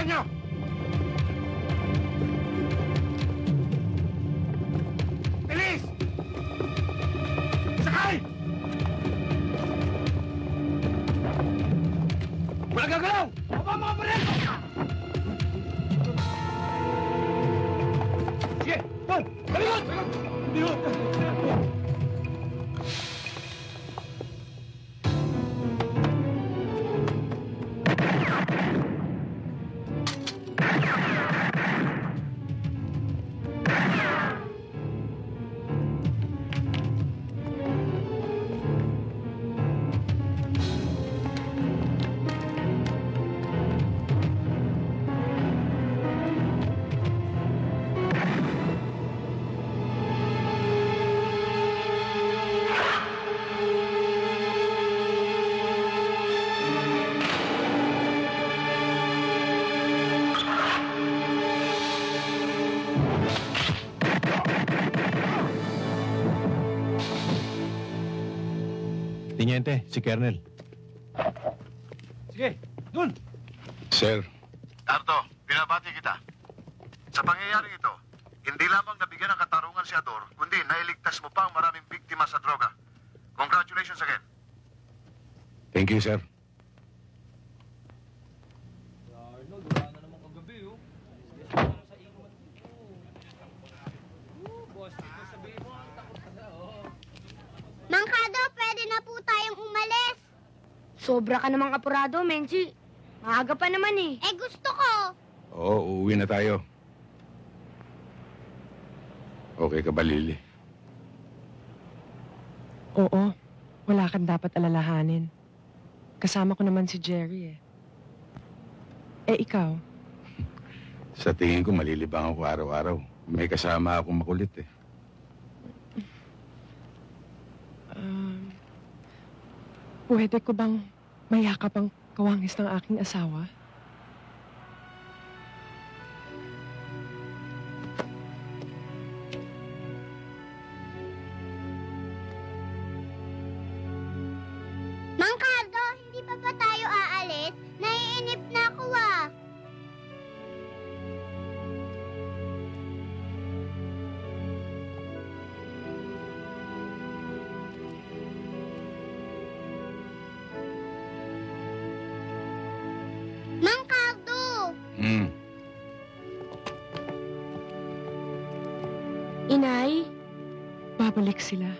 Bilisan nyo! Bilis! Sakay! Walang gagalaw! Aba mga baril! Sige! Doon! Kalingon! Hindi ho! Teniente, si Colonel. Sige, dun! Sir, Tarto, binabati kita. Sa pangyayaring ito, hindi lamang nabigyan ng katarungan si Ador, kundi nailigtas mo pa ang maraming biktima sa droga. Congratulations again. thank you, sir. Mangkado, pwede na po tayong umalis. Sobra ka namang apurado, Menchi. Maaga pa naman eh. Eh, gusto ko. Oo, uuwi na tayo. Okay ka ba, Lily? Oo, wala kang dapat alalahanin. Kasama ko naman si Jerry eh. Eh, ikaw? Sa tingin ko, malilibang ako araw-araw. May kasama akong makulit eh. Pwede ko bang mayakap ang kawangis ng aking asawa? Mangkado, hindi pa ba tayo aalis? Naiinip na ako ah. Mangkado! Inay? Babalik sila.